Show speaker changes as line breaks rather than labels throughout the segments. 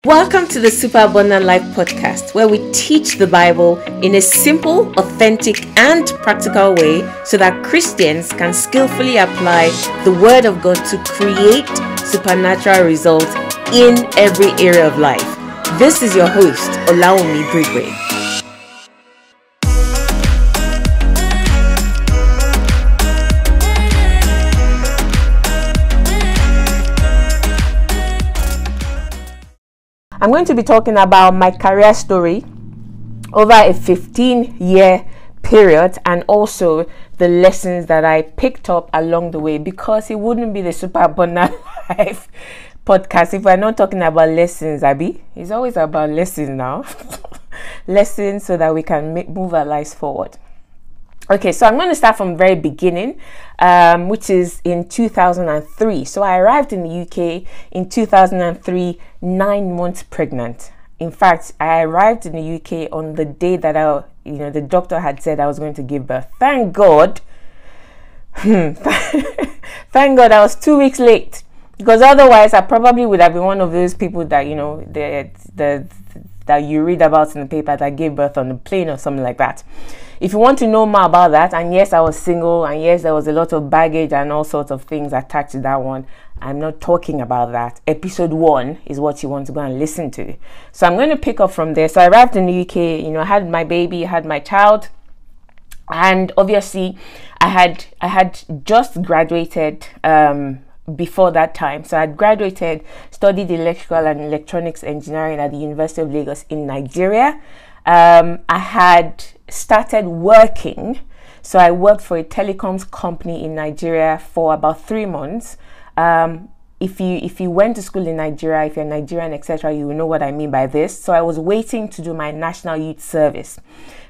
Welcome to the SuperAbundant Life podcast, where we teach the Bible in a simple, authentic, and practical way so that Christians can skillfully apply the Word of God to create supernatural results in every area of life. This is your host, Olawunmi Brigue. I'm going to be talking about my career story over a 15-year period and also the lessons that I picked up along the way, because it wouldn't be the SuperAbundant Life podcast if we're not talking about lessons, Abby. It's always about lessons now. Lessons so that we can move our lives forward. Okay, so I'm going to start from the very beginning, which is in 2003. So I arrived in the UK in 2003, 9 months pregnant. In fact, I arrived in the UK on the day that the doctor had said I was going to give birth. Thank God. Thank God I was 2 weeks late, because otherwise I probably would have been one of those people that, that you read about in the paper that gave birth on a plane or something like that. If you want to know more about that, and yes, I was single, and yes, there was a lot of baggage and all sorts of things attached to that one, I'm not talking about that. Episode 1 is what you want to go and listen to. So I'm going to pick up from there. So I arrived in the UK, I had my baby, I had my child, and obviously I had just graduated before that time. So I had graduated, studied electrical and electronics engineering at the University of Lagos in Nigeria. I had started working, so I worked for a telecoms company in Nigeria for about 3 months. If you went to school in Nigeria, if you're Nigerian, etc., you will know what I mean by this. So I was waiting to do my national youth service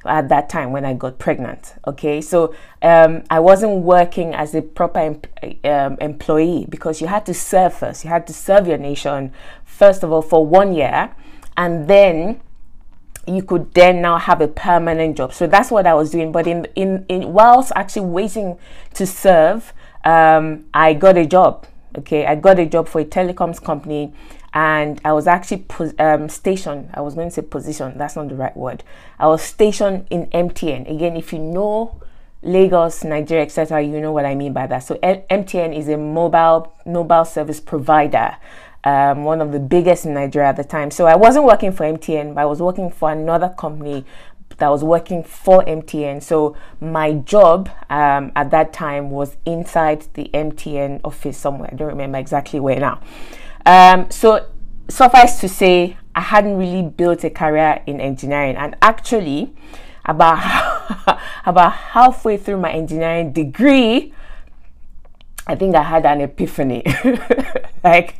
at that time when I got pregnant. Okay, so I wasn't working as a proper employee, because you had to serve first. You had to serve your nation first of all for 1 year, and then you could then now have a permanent job. So that's what I was doing. But in whilst actually waiting to serve, I got a job. Okay, I got a job for a telecoms company, and I was actually stationed. I was going to say position. That's not the right word. I was stationed in MTN. Again, if you know Lagos, Nigeria, etc., you know what I mean by that. So MTN is a mobile service provider. One of the biggest in Nigeria at the time. So I wasn't working for MTN, but I was working for another company that was working for MTN. So my job at that time was inside the MTN office somewhere. I don't remember exactly where now. So suffice to say, I hadn't really built a career in engineering. And actually, about halfway through my engineering degree, I think I had an epiphany. Like,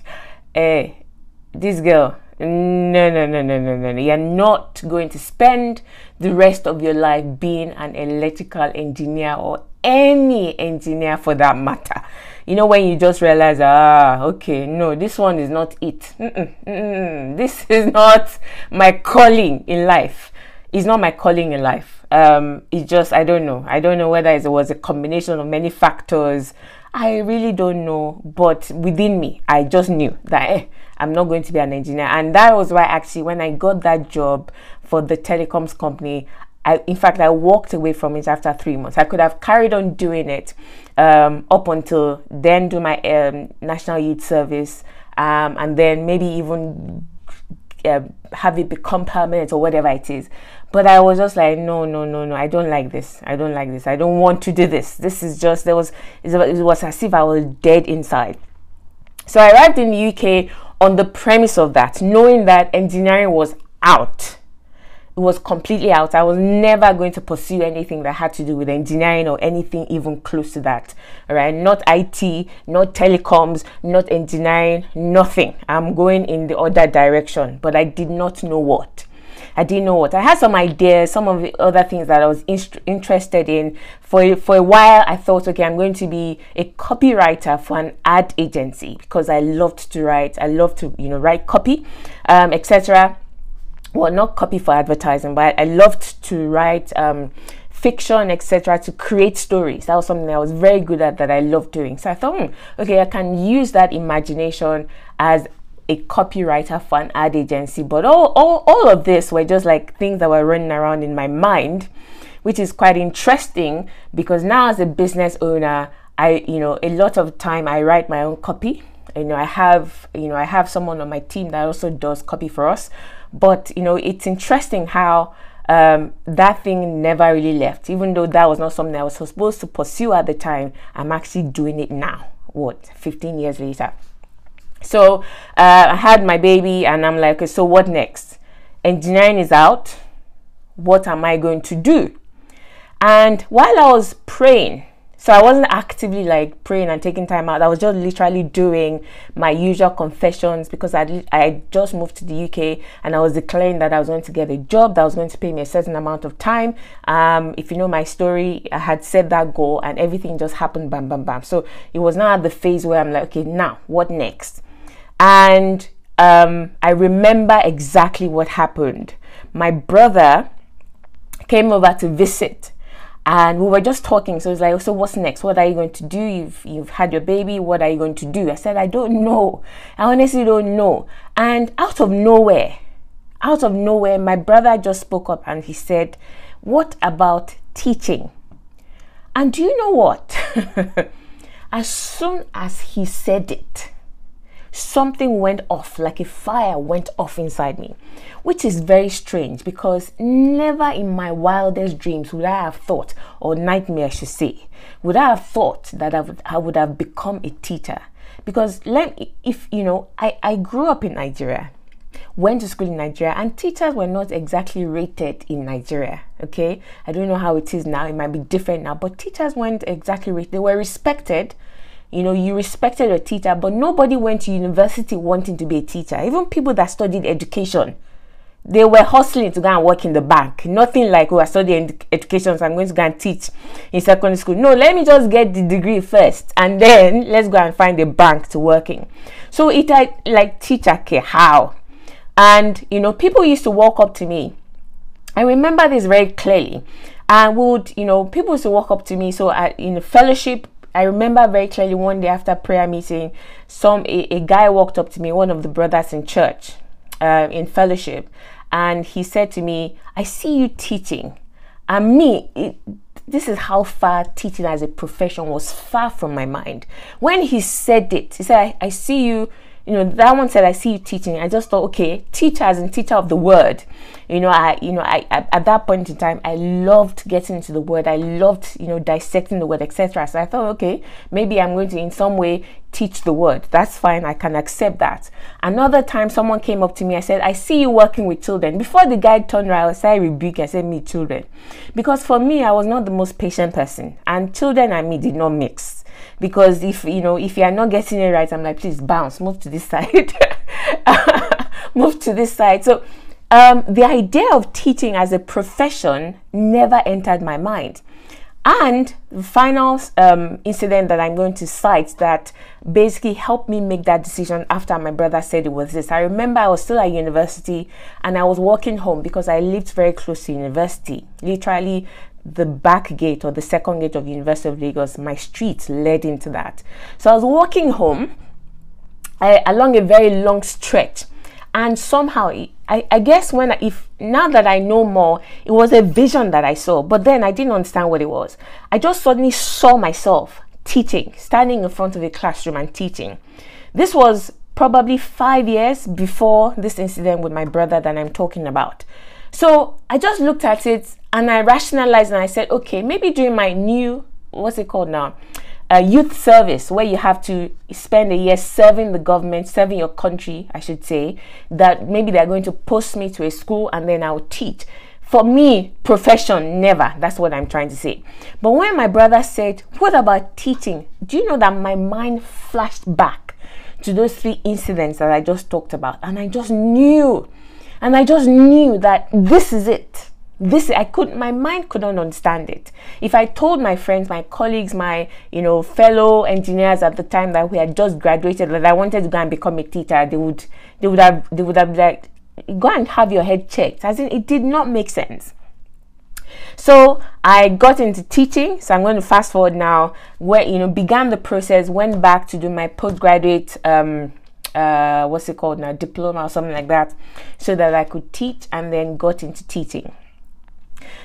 hey, this girl, no. You're not going to spend the rest of your life being an electrical engineer, or any engineer for that matter. When you just realize, okay, no, this one is not it. This is not my calling in life. It's not my calling in life. It's just, I don't know whether it was a combination of many factors. I really don't know, but within me, I just knew that I'm not going to be an engineer. And that was why actually when I got that job for the telecoms company, I walked away from it after 3 months. I could have carried on doing it up until then, do my national youth service, and then maybe even have it become permanent or whatever it is. But I was just like, no, I don't like this. I don't want to do this. This is just, it was as if I was dead inside. So I arrived in the UK on the premise of that, knowing that engineering was out. It was completely out. I was never going to pursue anything that had to do with engineering or anything even close to that. All right, not IT, not telecoms, not engineering, nothing. I'm going in the other direction, but I did not know what. I didn't know what. I had some ideas, some of the other things that I was interested in. For a while, I thought, okay, I'm going to be a copywriter for an ad agency, because I loved to write. I loved to, write copy, etc. Well, not copy for advertising, but I loved to write fiction, etc., to create stories. That was something that I was very good at, that I loved doing. So I thought, okay, I can use that imagination as a copywriter for an ad agency. But all of this were just like things that were running around in my mind, which is quite interesting because now as a business owner, a lot of time I write my own copy. I have someone on my team that also does copy for us. But it's interesting how that thing never really left, even though that was not something I was supposed to pursue at the time. I'm actually doing it now, 15 years later. So I had my baby and I'm like, okay, so what next? Engineering is out. What am I going to do? And while I was praying, so I wasn't actively like praying and taking time out. I was just literally doing my usual confessions because I just moved to the UK and I was declaring that I was going to get a job that was going to pay me a certain amount of time. If you know my story, I had set that goal and everything just happened, bam, bam, bam. So it was now at the phase where I'm like, okay, now what next? And I remember exactly what happened. My brother came over to visit. And we were just talking. So it's like, so what's next? What are you going to do? You've had your baby. What are you going to do? I said, I don't know. I honestly don't know. And out of nowhere, my brother just spoke up and he said, what about teaching? And do you know what? As soon as he said it, something went off, like a fire went off inside me, which is very strange because never in my wildest dreams would I have thought, or nightmare I should say, would I have thought that I would have become a teacher. Because I grew up in Nigeria, went to school in Nigeria, and teachers were not exactly rated in Nigeria. Okay, I don't know how it is now, it might be different now, but teachers weren't exactly rated. They were respected. You respected your teacher, but nobody went to university wanting to be a teacher. Even people that studied education, they were hustling to go and work in the bank. Nothing like, I studied education, so I'm going to go and teach in secondary school. No, let me just get the degree first, and then let's go and find a bank to work in. So it like, teacher, okay, how? And, people used to walk up to me. I remember this very clearly. And people used to walk up to me. So in fellowship, I remember very clearly one day after prayer meeting, a guy walked up to me, one of the brothers in church, in fellowship, and he said to me, I see you teaching. And this is how far teaching as a profession was far from my mind. When he said it, he said, I see you, that one said, I see you teaching. I just thought, okay, teacher as in teacher of the word. I at that point in time, I loved getting into the word. I loved, dissecting the word, etc. So I thought, okay, maybe I'm going to in some way teach the word. That's fine. I can accept that. Another time, someone came up to me. I said, I see you working with children. Before the guy turned around, I started rebuking. I said, me, children. Because for me, I was not the most patient person. And children and me did not mix. Because if you are not getting it right, I'm like, please bounce, move to this side. Move to this side. So the idea of teaching as a profession never entered my mind. And the final incident that I'm going to cite that basically helped me make that decision after my brother said it was this. I remember I was still at university and I was walking home because I lived very close to university. Literally, the back gate or the second gate of University of Lagos, my street led into that. So I was walking home along a very long stretch. And somehow, I guess now that I know more, it was a vision that I saw. But then I didn't understand what it was. I just suddenly saw myself teaching, standing in front of a classroom and teaching. This was probably 5 years before this incident with my brother that I'm talking about. So I just looked at it and I rationalized and I said, okay, maybe during my new, what's it called now? Youth service, where you have to spend a year serving the government, serving your country, I should say, that maybe they're going to post me to a school and then I'll teach. For me, profession, never. That's what I'm trying to say. But when my brother said, what about teaching? Do you know that my mind flashed back to those 3 incidents that I just talked about? And I just knew that this is it. My mind couldn't understand it. If I told my friends, my colleagues, my fellow engineers at the time that we had just graduated that I wanted to go and become a teacher, they would have like, go and have your head checked. As in, it did not make sense. So I got into teaching. So I'm going to fast forward now, where began the process, went back to do my postgraduate what's it called now, diploma or something like that, so that I could teach, and then got into teaching.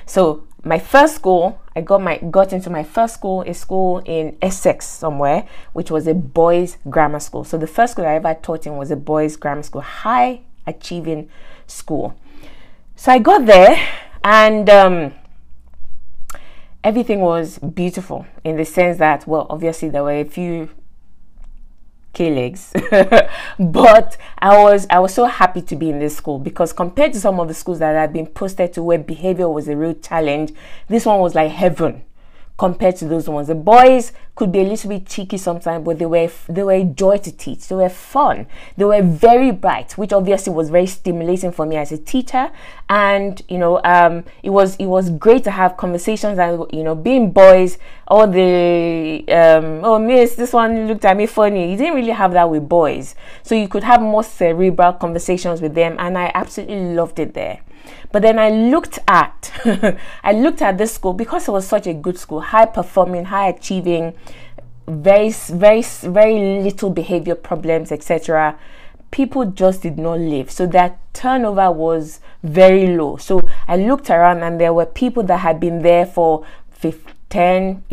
So my first school, I got into my first school, a school in Essex somewhere, which was a boys' grammar school. So the first school I ever taught in was a boys' grammar school, high achieving school. So I got there, and everything was beautiful in the sense that, well, obviously there were a few K-legs, but I was so happy to be in this school, because compared to some of the schools that had been posted to where behavior was a real challenge, this one was like heaven compared to those ones. The boys could be a little bit cheeky sometimes, but they were a joy to teach. They were fun. They were very bright, which obviously was very stimulating for me as a teacher. And it was great to have conversations. And being boys, all the oh miss, this one looked at me funny. You didn't really have that with boys, so you could have more cerebral conversations with them, and I absolutely loved it there. But then I looked at this school, because it was such a good school, high performing, high achieving, very, very, very little behavior problems, etc. People just did not leave, so that turnover was very low. So I looked around, and there were people that had been there for 5, 10,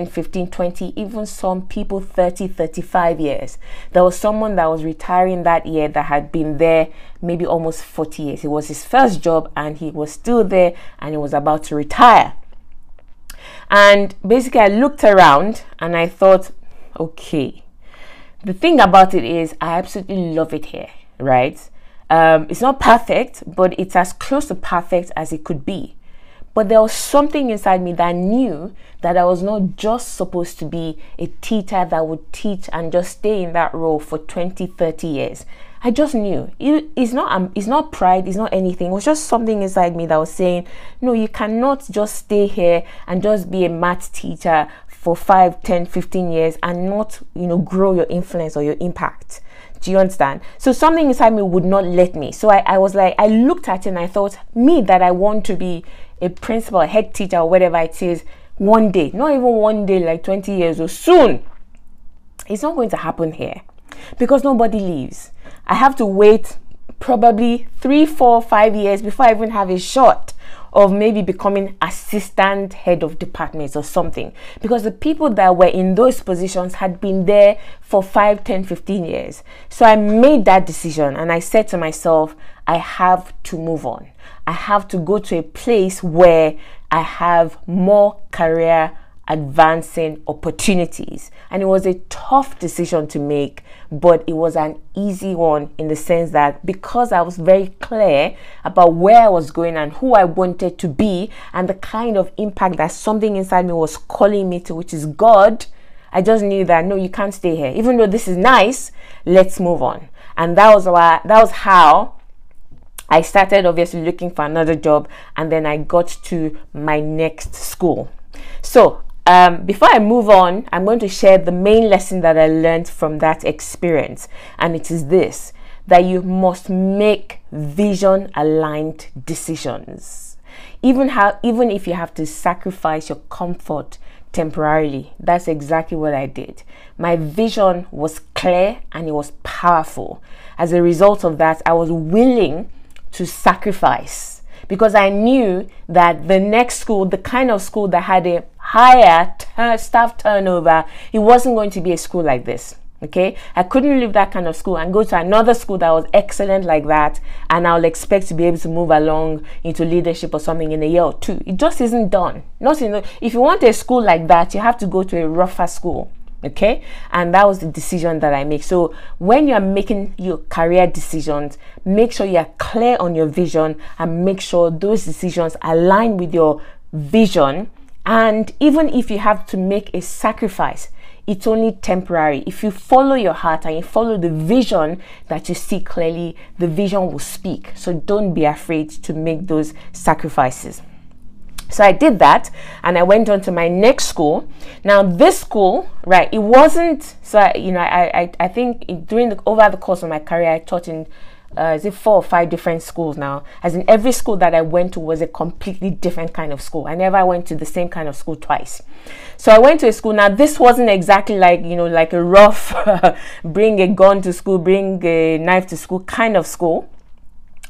15, 20, even some people 30, 35 years. There was someone that was retiring that year that had been there maybe almost 40 years. It was his first job, and he was still there, and he was about to retire. And basically I looked around and I thought, okay, the thing about it is I absolutely love it here, right? It's not perfect, but it's as close to perfect as it could be. But there was something inside me that knew that I was not just supposed to be a teacher that would teach and just stay in that role for 20, 30 years. I just knew. It's not pride, it's not anything. It was just something inside me that was saying, no, you cannot just stay here and just be a math teacher for 5, 10, 15 years and not, grow your influence or your impact. Do you understand? So something inside me would not let me. So I was like, I looked at it and I thought, me that I want to be a principal, a head teacher, or whatever it is, one day, not even one day, like 20 years or soon, it's not going to happen here, because nobody leaves. I have to wait probably 3, 4, 5 years before I even have a shot of maybe becoming assistant head of departments or something, because the people that were in those positions had been there for 5, 10, 15 years. So I made that decision, and I said to myself, I have to move on. I have to go to a place where I have more career advancing opportunities. And it was a tough decision to make, but it was an easy one, in the sense that because I was very clear about where I was going and who I wanted to be and the kind of impact that something inside me was calling me to, which is God, I just knew that, no, you can't stay here. Even though this is nice, let's move on. And that was how I started obviously looking for another job, and then I got to my next school. So before I move on, I'm going to share the main lesson that I learned from that experience, and it is this: that you must make vision aligned decisions, even if you have to sacrifice your comfort temporarily. That's exactly what I did. My vision was clear and it was powerful. As a result of that, I was willing to sacrifice, because I knew that the next school, the kind of school that had a higher staff turnover, it wasn't going to be a school like this. Okay, I couldn't leave that kind of school and go to another school that was excellent like that, and I'll expect to be able to move along into leadership or something in a year or two. It just isn't done. If you want a school like that, you have to go to a rougher school. Okay, and that was the decision that I make. So when you're making your career decisions, make sure you're clear on your vision, and make sure those decisions align with your vision. And even if you have to make a sacrifice, it's only temporary. If you follow your heart and you follow the vision that you see clearly, the vision will speak. So don't be afraid to make those sacrifices. So I did that, and I went on to my next school. Now this school, right, it wasn't, so I think over the course of my career, I taught in is it 4 or 5 different schools now? As in, every school that I went to was a completely different kind of school. I never went to the same kind of school twice. So I went to a school. Now, this wasn't exactly like, you know, like a rough bring a gun to school, bring a knife to school kind of school.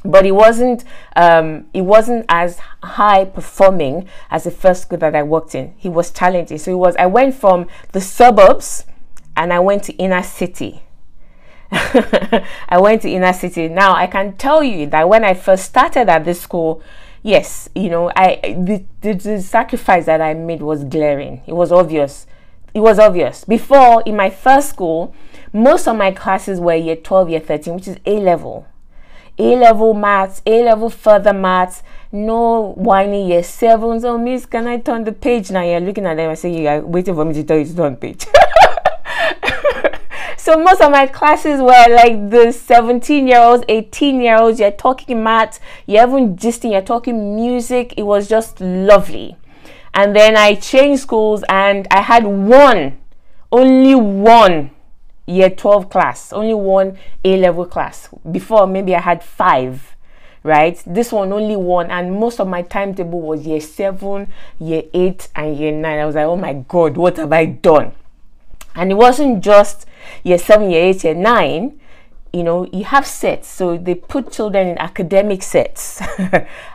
But it wasn't as high performing as the first school that I worked in. It was challenging. So I went from the suburbs and I went to inner city. I went to inner city. Now, I can tell you that when I first started at this school, yes, you know, the sacrifice that I made was glaring. It was obvious. It was obvious. Before, in my first school, most of my classes were year 12, year 13, which is A-level. A-level maths, A-level further maths, no whiny year 7s. Oh, miss, can I turn the page now? You're looking at them and saying, you're waiting for me to tell you to turn the page. So most of my classes were like the 17-year-olds, 18-year-olds. You're talking maths, you're even gisting, you're talking music. It was just lovely. And then I changed schools and I had only one year 12 class, only one A-level class. Before, maybe I had 5, right? This one, only one. And most of my timetable was year 7, year 8, and year 9. I was like, oh my God, what have I done? And it wasn't just year 7, year 8, year 9. You know, you have sets. So they put children in academic sets.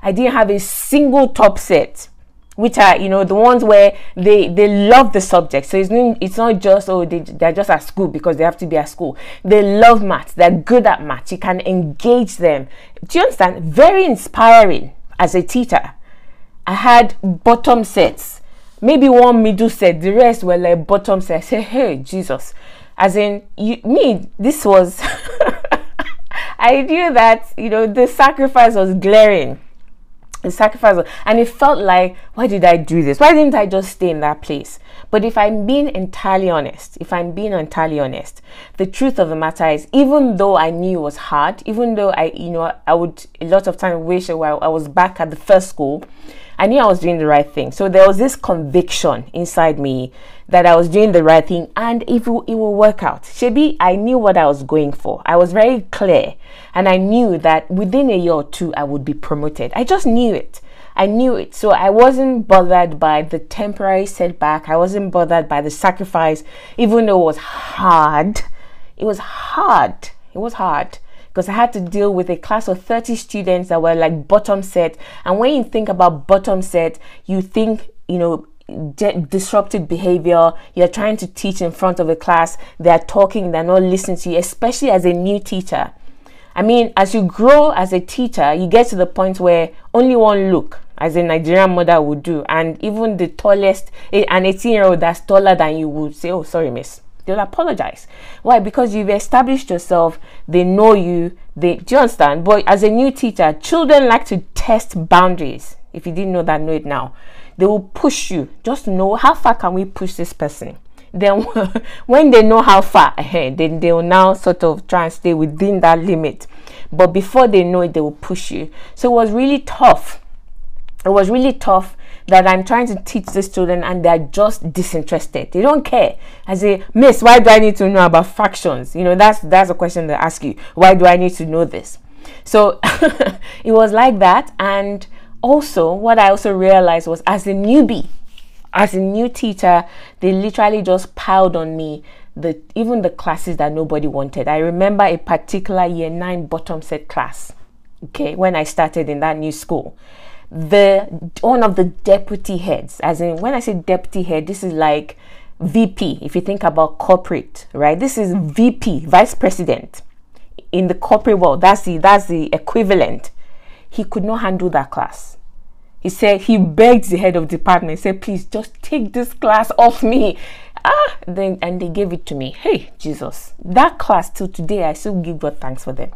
I didn't have a single top set, which are, you know, the ones where they love the subject. So it's not just, oh, they're just at school because they have to be at school. They love maths. They're good at maths. You can engage them. Do you understand? Very inspiring as a teacher. I had bottom sets, maybe one middle set. The rest were like bottom sets. I say, hey, Jesus. As in, this was, I knew that, you know, the sacrifice was glaring. The sacrifice, and it felt like, why did I do this? Why didn't I just stay in that place? But if I'm being entirely honest, the truth of the matter is, even though I knew it was hard, even though I would a lot of time wish I was back at the first school, I knew I was doing the right thing. So there was this conviction inside me that I was doing the right thing and it will work out. Shebi, I knew what I was going for. I was very clear and I knew that within a year or 2 I would be promoted. I just knew it. I knew it. So I wasn't bothered by the temporary setback. I wasn't bothered by the sacrifice, even though it was hard. It was hard. It was hard. Because I had to deal with a class of 30 students that were like bottom set. And when you think about bottom set, you think, you know, disruptive behavior. You're trying to teach in front of a class. They're talking, they're not listening to you, especially as a new teacher. I mean, as you grow as a teacher, you get to the point where only one look, as a Nigerian mother would do. And even the tallest, an 18-year-old that's taller than you would say, oh, sorry, miss. They'll apologize. Why? Because you've established yourself. They know you. Do you understand? But as a new teacher, children like to test boundaries. If you didn't know that, know it now. They will push you. Just know, how far can we push this person? Then when they know how far ahead, then they will now sort of try and stay within that limit. But before they know it, they will push you. So it was really tough. It was really tough that I'm trying to teach these children and they're just disinterested. They don't care. I say, miss, why do I need to know about fractions? You know, that's a question they ask you. Why do I need to know this? So it was like that. And also what I also realized was, as a newbie, as a new teacher, they literally just piled on me even the classes that nobody wanted. I remember a particular year 9 bottom set class, okay, when I started in that new school. One of the deputy heads, as in, when I say deputy head, this is like VP. If you think about corporate, right? This is VP, vice president in the corporate world. That's the equivalent. He could not handle that class. He said, he begged the head of department, said, please just take this class off me. And they gave it to me. Hey, Jesus, that class till today, I still give God thanks for them,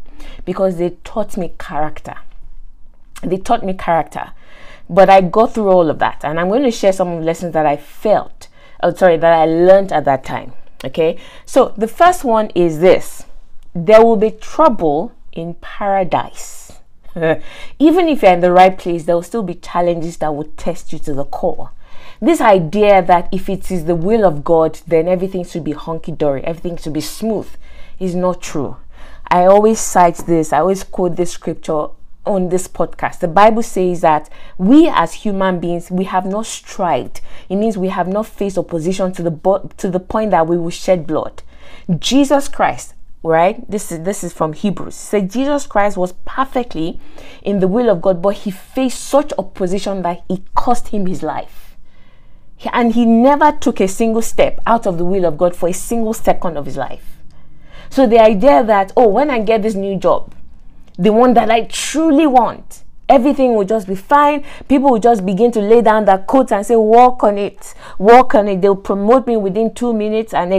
because they taught me character. They taught me character. But I got through all of that, and I'm going to share some lessons that I that I learned at that time. Okay, so the first one is this: there will be trouble in paradise. Even if you're in the right place, there will still be challenges that will test you to the core. This idea that if it is the will of God, then everything should be hunky-dory, everything should be smooth, is not true. I always cite this, I always quote this scripture on this podcast. The Bible says that we as human beings, we have not strived. It means we have not faced opposition to the point that we will shed blood. Jesus Christ, right? This is from Hebrews. So Jesus Christ was perfectly in the will of God, but he faced such opposition that it cost him his life. And he never took a single step out of the will of God for a single second of his life. So the idea that, oh, when I get this new job, the one that I truly want, everything will just be fine. People will just begin to lay down their coats and say, walk on it, walk on it. They'll promote me within 2 minutes and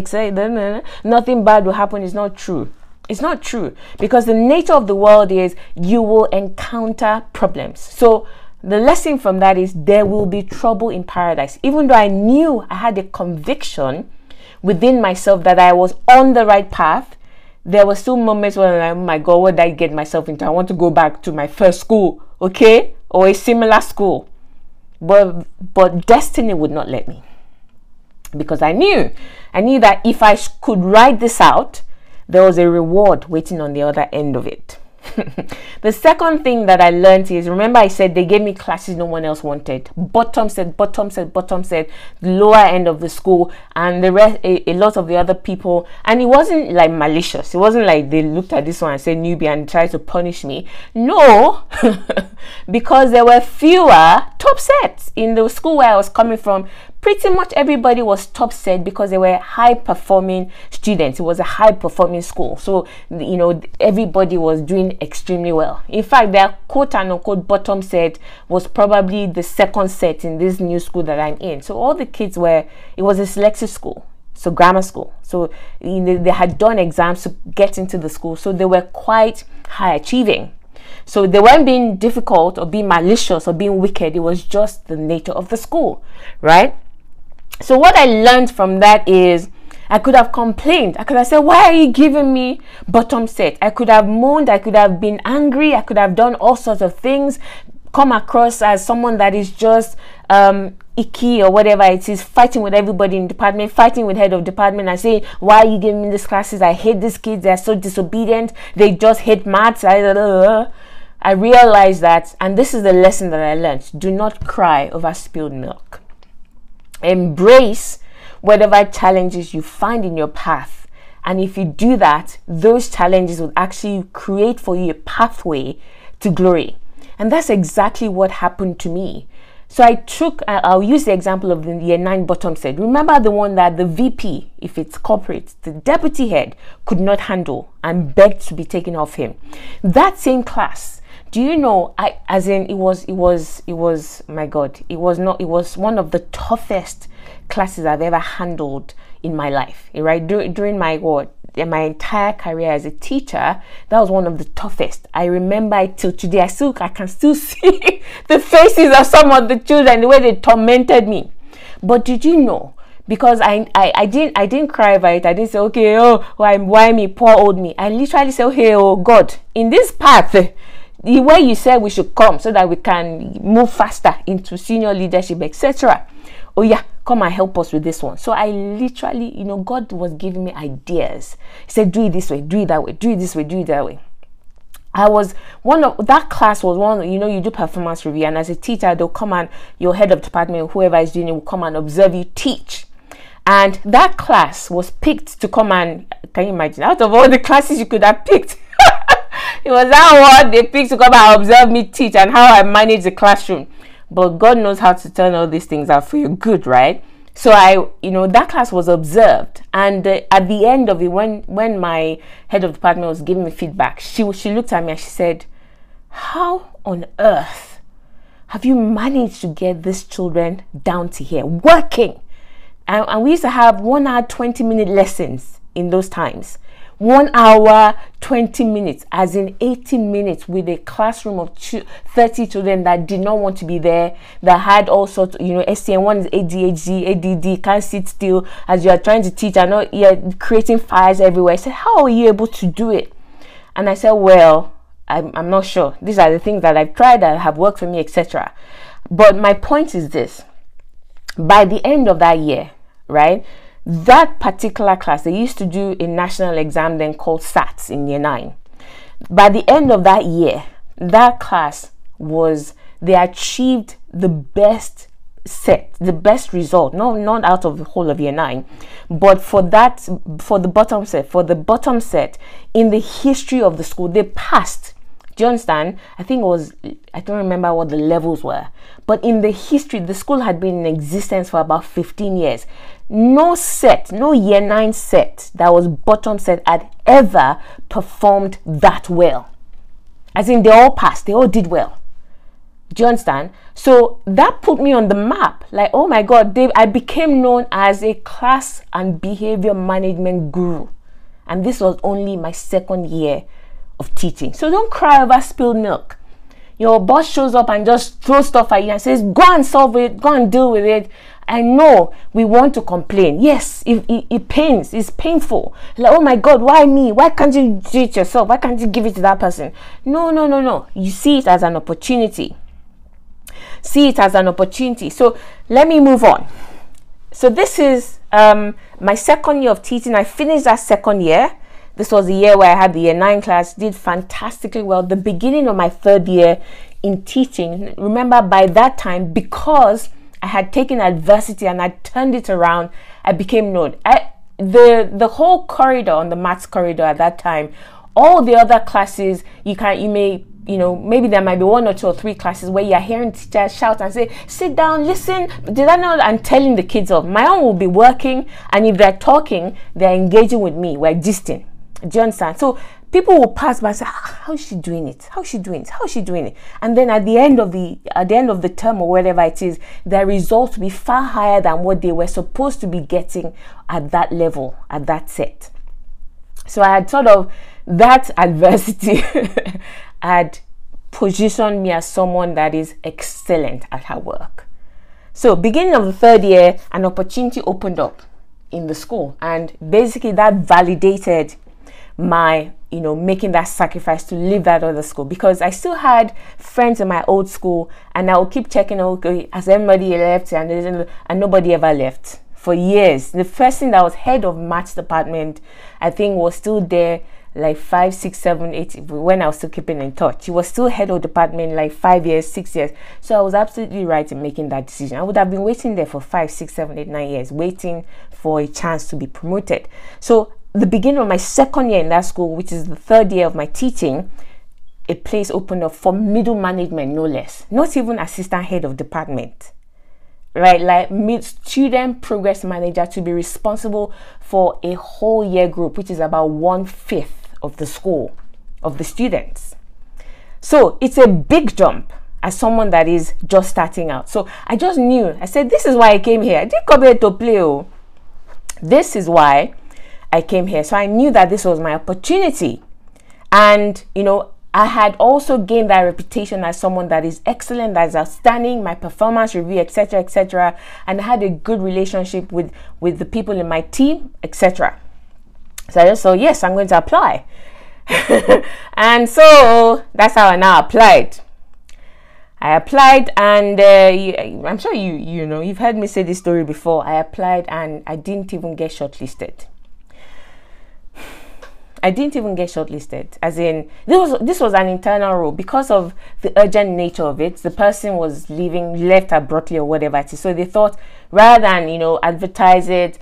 nothing bad will happen. It's not true. It's not true, because the nature of the world is you will encounter problems. So the lesson from that is there will be trouble in paradise. Even though I knew, I had a conviction within myself that I was on the right path, there were still moments when I'm like, oh my God, what did I get myself into? I want to go back to my first school, okay? Or a similar school. But destiny would not let me. Because I knew that if I could ride this out, there was a reward waiting on the other end of it. The second thing that I learned is, remember I said they gave me classes no one else wanted. Bottom set, the lower end of the school, and the rest, a lot of the other people. And it wasn't like malicious. It wasn't like they looked at this one and said newbie and tried to punish me. No, because there were fewer top sets in the school where I was coming from. Pretty much everybody was top set because they were high performing students. It was a high performing school. So, you know, everybody was doing extremely well. In fact, their quote unquote bottom set was probably the second set in this new school that I'm in. So all the kids it was a selective school. So grammar school. So you know, they had done exams to get into the school. So they were quite high achieving. So they weren't being difficult or being malicious or being wicked. It was just the nature of the school, right? So what I learned from that is I could have complained. I could have said, why are you giving me bottom set? I could have moaned. I could have been angry. I could have done all sorts of things, come across as someone that is just icky or whatever it is, fighting with everybody in the department, fighting with head of department and saying, why are you giving me these classes? I hate these kids. They're so disobedient. They just hate maths. I realized that, and this is the lesson that I learned: do not cry over spilled milk. Embrace whatever challenges you find in your path, and if you do that, those challenges will actually create for you a pathway to glory. And that's exactly what happened to me. So I'll use the example of the year 9 bottom set. Remember the one that the VP, if it's corporate, the deputy head could not handle and begged to be taken off him. That same class, do you know, it was my God, it was one of the toughest classes I've ever handled in my life, right? During my my entire career as a teacher, that was one of the toughest. I remember till today, I can still see the faces of some of the children, the way they tormented me. But did you know, because I didn't cry over it. I didn't say, okay, oh, why me, poor old me. I literally said, okay, oh God, in this path, the way you said we should come so that we can move faster into senior leadership, etc. Oh yeah, come and help us with this one. So I literally, God was giving me ideas. He said, do it this way, do it that way, do it this way, do it that way. That class was one, you do performance review, and as a teacher, they'll come and your head of department, whoever is doing it, will come and observe you teach. And that class was picked to come and, can you imagine, out of all the classes you could have picked, it was that one they picked to come and observe me teach and how I manage the classroom. But God knows how to turn all these things out for your good, right? So that class was observed, and at the end of it, when my head of department was giving me feedback, she looked at me and she said, how on earth have you managed to get these children down to here working? And we used to have 1 hour 20-minute lessons in those times. 1 hour 20 minutes, as in 80 minutes, with a classroom of 30 children that did not want to be there, that had all sorts of, STN. One is ADHD, ADD, can't sit still as you are trying to teach, and you're creating fires everywhere. I said, how are you able to do it? And I said, well, I'm not sure. These are the things that I've tried that have worked for me, etc. But my point is this: by the end of that year, right, that particular class, they used to do a national exam then called SATs in year 9. By the end of that year, that class they achieved the best set, the best result, not out of the whole of year 9, but for the bottom set in the history of the school, they passed. Do you understand? I think I don't remember what the levels were, but in the history, the school had been in existence for about 15 years. No year 9 set that was bottom set had ever performed that well. As in, they all passed, they all did well. Do you understand? So that put me on the map. Like, oh my God, I became known as a class and behavior management guru. And this was only my 2nd year of teaching. So don't cry over spilled milk. Your boss shows up and just throws stuff at you and says, go and solve it, go and deal with it. I know we want to complain. Yes, it pains, it's painful. Like, oh my God, why me? Why can't you do it yourself? Why can't you give it to that person? No. You see it as an opportunity. See it as an opportunity. So let me move on. So this is my 2nd year of teaching. I finished that 2nd year. This was the year where I had the year 9 class, did fantastically well. The beginning of my 3rd year in teaching. Remember, by that time, because I had taken adversity and I turned it around, I became known. The whole corridor, on the maths corridor at that time, all the other classes, maybe there might be 1 or 2 or 3 classes where you're hearing teachers shout and say, sit down, listen, did I know? I'm telling the kids off. My own will be working, and if they're talking, they're engaging with me. We're gisting. Do you understand? So people will pass by and say, how is she doing it? How is she doing it? How is she doing it? And then at the end of the term or whatever it is, their results will be far higher than what they were supposed to be getting at that level, at that set. So I had sort of that adversity had positioned me as someone that is excellent at her work. So beginning of the 3rd year, an opportunity opened up in the school, and basically that validated my making that sacrifice to leave that other school, because I still had friends in my old school, and I would keep checking, okay, has everybody left? And nobody ever left for years. The person that was head of maths department, I think, was still there like 5, 6, 7, 8, when I was still keeping in touch. He was still head of department like 5 years, 6 years. So I was absolutely right in making that decision. I would have been waiting there for 5, 6, 7, 8, 9 years, waiting for a chance to be promoted. So the beginning of my 2nd year in that school, which is the 3rd year of my teaching, a place opened up for middle management, no less. Not even assistant head of department, right? Like student progress manager, to be responsible for a whole year group, which is about 1/5 of the school, of the students. So it's a big jump as someone that is just starting out. So I just knew, I said, this is why I came here. I didn't come here to play. This is why I came here. So I knew that this was my opportunity. And, I had also gained that reputation as someone that is excellent, that is outstanding, my performance review, etc., etc. And I had a good relationship with the people in my team, etc. So I just thought, yes, I'm going to apply. And so that's how I now applied. I applied, and I'm sure you've heard me say this story before. I applied and I didn't even get shortlisted. As in, this was an internal role because of the urgent nature of it. The person was left abruptly or whatever it is. So they thought, rather than advertise it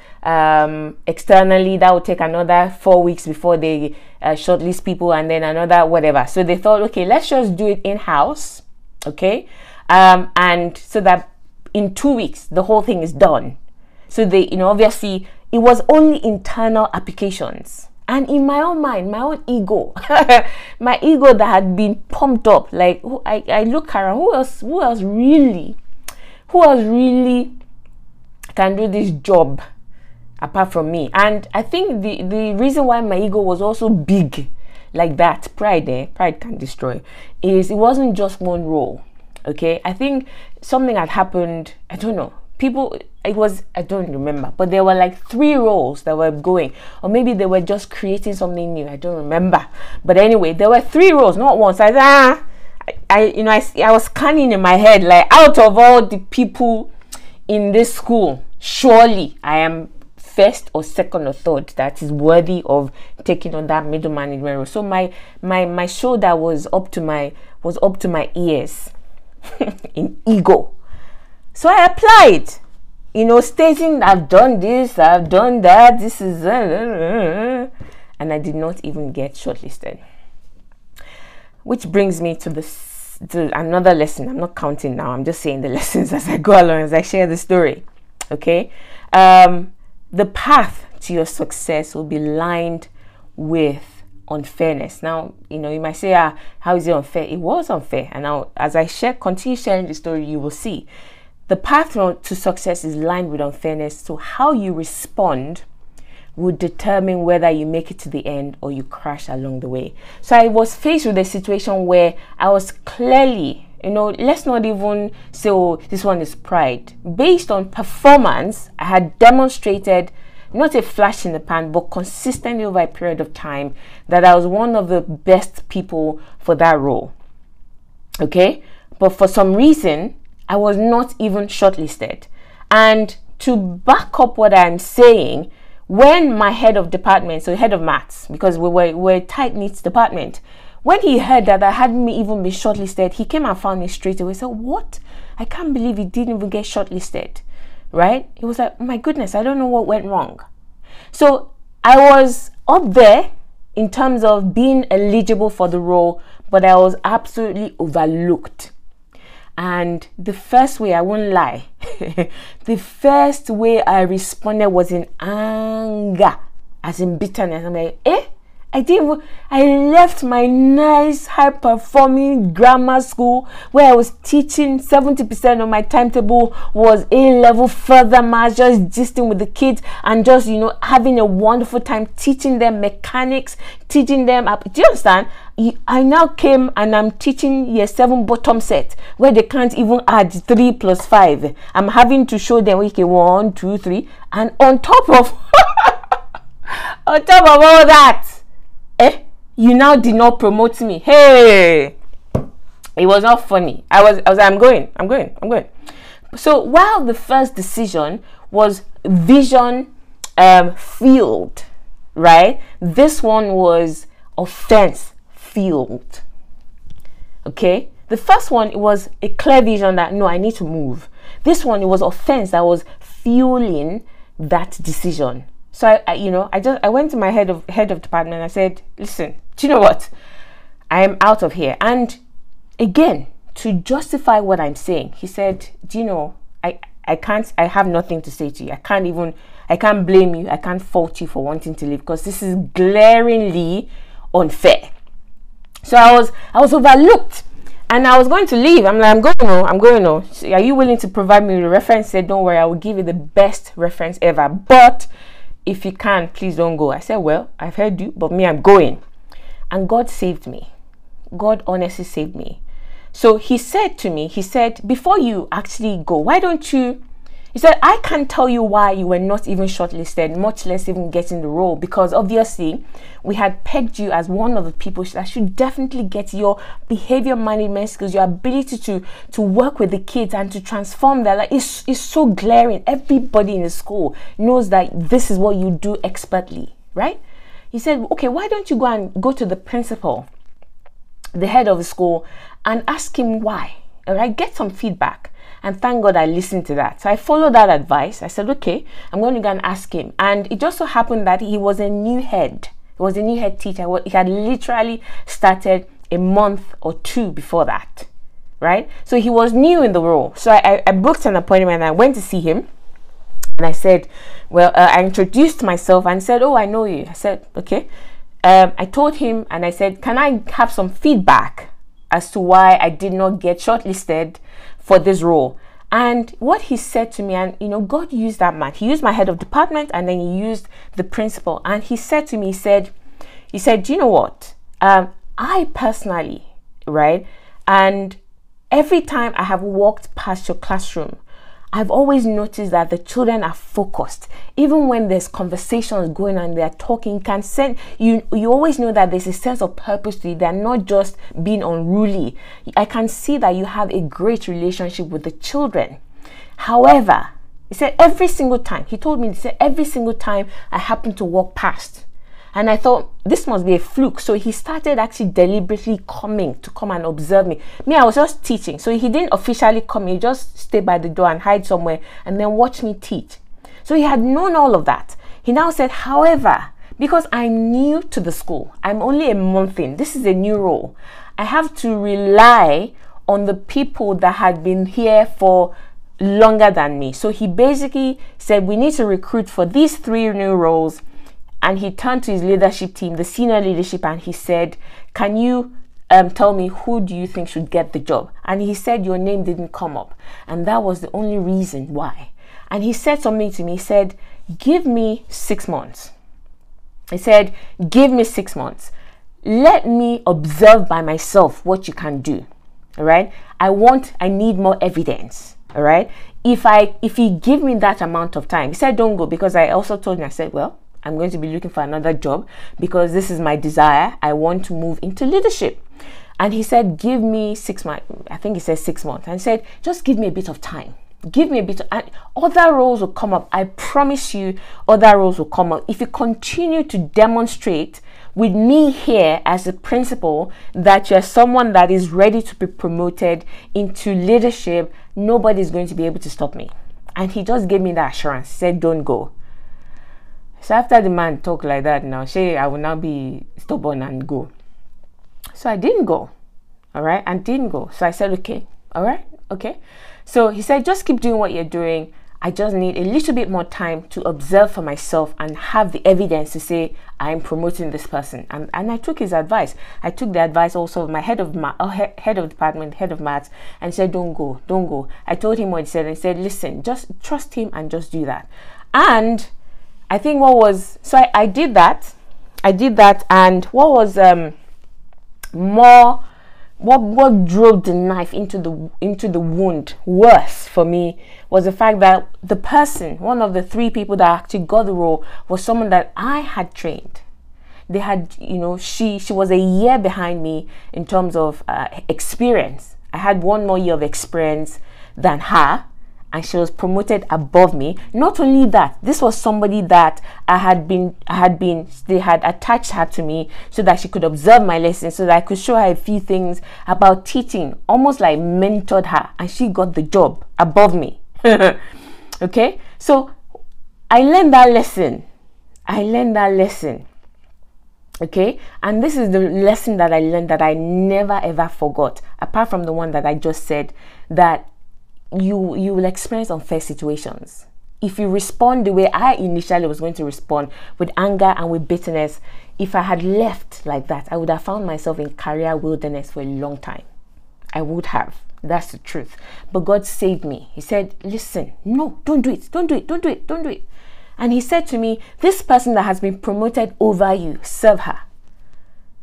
externally, that would take another 4 weeks before they shortlist people, and then another whatever. So they thought, okay, let's just do it in-house, okay, and so that in 2 weeks the whole thing is done. So they, obviously it was only internal applications. And in my own mind, my own ego, my ego that had been pumped up, like I look around, who else really can do this job apart from me? And I think the reason why my ego was also big like that, pride can destroy, is it wasn't just one role. Okay, I think something had happened. I don't know. I don't remember, but there were like 3 roles that were going, or maybe they were just creating something new. I don't remember, but anyway, there were 3 roles, not one. So I was scanning in my head, like, out of all the people in this school, surely I am first or second or third that is worthy of taking on that middle management role. So my shoulder was up to my ears in ego. So I applied, stating I've done this, I've done that, this is and I did not even get shortlisted. Which brings me to another lesson. I'm not counting now, I'm just saying the lessons as I go along, as I share the story. Okay, the path to your success will be lined with unfairness. Now, you might say, how is it unfair? It was unfair. And now, as I continue sharing the story, you will see the path to success is lined with unfairness. So how you respond would determine whether you make it to the end or you crash along the way. So I was faced with a situation where I was clearly, let's not even say, oh, this one is pride. Based on performance, I had demonstrated, not a flash in the pan, but consistently over a period of time, that I was one of the best people for that role. Okay? But for some reason, I was not even shortlisted. And to back up what I'm saying, when my head of department, so head of maths, because we're a tight-knit department, when he heard that I hadn't even been shortlisted, he came and found me straight away. He said, what? I can't believe you didn't even get shortlisted, right? He was like, my goodness, I don't know what went wrong. So I was up there in terms of being eligible for the role, but I was absolutely overlooked. And the first way, I won't lie, the first way I responded was in anger, as in bitterness. I'm like, I left my nice, high-performing grammar school where I was teaching. 70% of my timetable was A-level, further maths, just gisting with the kids and just, having a wonderful time teaching them mechanics, teaching them up. Do you understand? I now came and I'm teaching year 7 bottom set where they can't even add 3 plus 5. I'm having to show them, okay, 1, 2, 3. And on top of all that, you now did not promote me. Hey, it was not funny. I'm going. So while the first decision was vision field, right? This one was offense field. Okay, the first one, it was a clear vision that no, I need to move. This one, it was offense that was fueling that decision. So I went to my head of department and I said, listen, do you know what? I am out of here. And again, to justify what I'm saying, he said, do you know, I have nothing to say to you. I can't blame you. I can't fault you for wanting to leave because this is glaringly unfair. So I was overlooked and I was going to leave. I'm like, I'm going. Are you willing to provide me with a reference? He said, don't worry, I will give you the best reference ever. But if you can, please don't go. I said, well, I've heard you, but me, I'm going. And God saved me. God honestly saved me. So he said to me, before you actually go, why don't you, he said, I can't tell you why you were not even shortlisted, much less even getting the role, because obviously we had pegged you as one of the people that should definitely get your behavior management skills, your ability to work with the kids and to transform their life is so glaring. Everybody in the school knows that this is what you do expertly, right? He said, okay, why don't you go to the principal, the head of the school, and ask him why, all right? Get some feedback. And thank God I listened to that. So I followed that advice. I said, okay, I'm going to go and ask him. And it just so happened that he was a new head. He was a new head teacher. He had literally started a month or 2 before that, right? So he was new in the role. So I booked an appointment and I went to see him. And I said, well, I introduced myself and said, oh, I know you. I said, okay. I told him and I said, can I have some feedback as to why I did not get shortlisted for this role? And what he said to me, and God used that man. He used my head of department and then he used the principal. And he said to me, he said, do you know what? I personally, right? And every time I have walked past your classroom, I've always noticed that the children are focused. Even when there's conversations going on, they're talking, can send you always know that there's a sense of purpose to it. They're not just being unruly. I can see that you have a great relationship with the children. However, He said every single time. He told me, he said every single time I happened to walk past. And I thought, this must be a fluke. So he started actually deliberately coming to come and observe me. Me, I was just teaching. So he didn't officially come. He just stayed by the door and hide somewhere and then watch me teach. So he had known all of that. He now said, however, because I'm new to the school, I'm only a month in, this is a new role, I have to rely on the people that had been here for longer than me. So he basically said, we need to recruit for these 3 new roles. And he turned to his leadership team, the senior leadership, and he said, can you tell me who do you think should get the job? And he said, your name didn't come up. And that was the only reason why. And he said something to me. He said, give me 6 months. He said, give me 6 months. Let me observe by myself what you can do. All right. I need more evidence. All right. If he give me that amount of time, he said, don't go, because I also told him, I said, well, I'm going to be looking for another job because this is my desire. I want to move into leadership. And he said, give me 6 months. I think he said 6 months. And he said, just give me a bit of time. Give me a bit of, and other roles will come up. I promise you, other roles will come up. If you continue to demonstrate with me here as a principal that you're someone that is ready to be promoted into leadership, nobody's going to be able to stop me. And he just gave me that assurance. He said, don't go. So after the man talked like that, now I will now be stubborn and go. So I didn't go. All right. And didn't go. So I said, okay. All right. Okay. So he said, just keep doing what you're doing. I just need a little bit more time to observe for myself and have the evidence to say I'm promoting this person. And I took his advice. I took the advice also of my head of department, head of maths, and said, don't go, don't go. I told him what he said and said, listen, just trust him and just do that. And I think I did that. And what was what drove the knife into the wound worse for me was the fact that the person, one of the 3 people that actually got the role, was someone that I had trained. They had, she was a year behind me in terms of experience. I had 1 more year of experience than her, and she was promoted above me. Not only that, this was somebody that they had attached her to me so that she could observe my lessons, so that I could show her a few things about teaching, almost like mentored her, and she got the job above me. Okay, so I learned that lesson. Okay, and this is the lesson that I learned that I never ever forgot, apart from the one that I just said, that you will experience unfair situations. If you respond the way I initially was going to respond, with anger and with bitterness, if I had left like that, I would have found myself in career wilderness for a long time. I would have. That's the truth. But God saved me. He said, listen, no, don't do it. Don't do it. Don't do it. Don't do it. And he said to me, this person that has been promoted over you, serve her.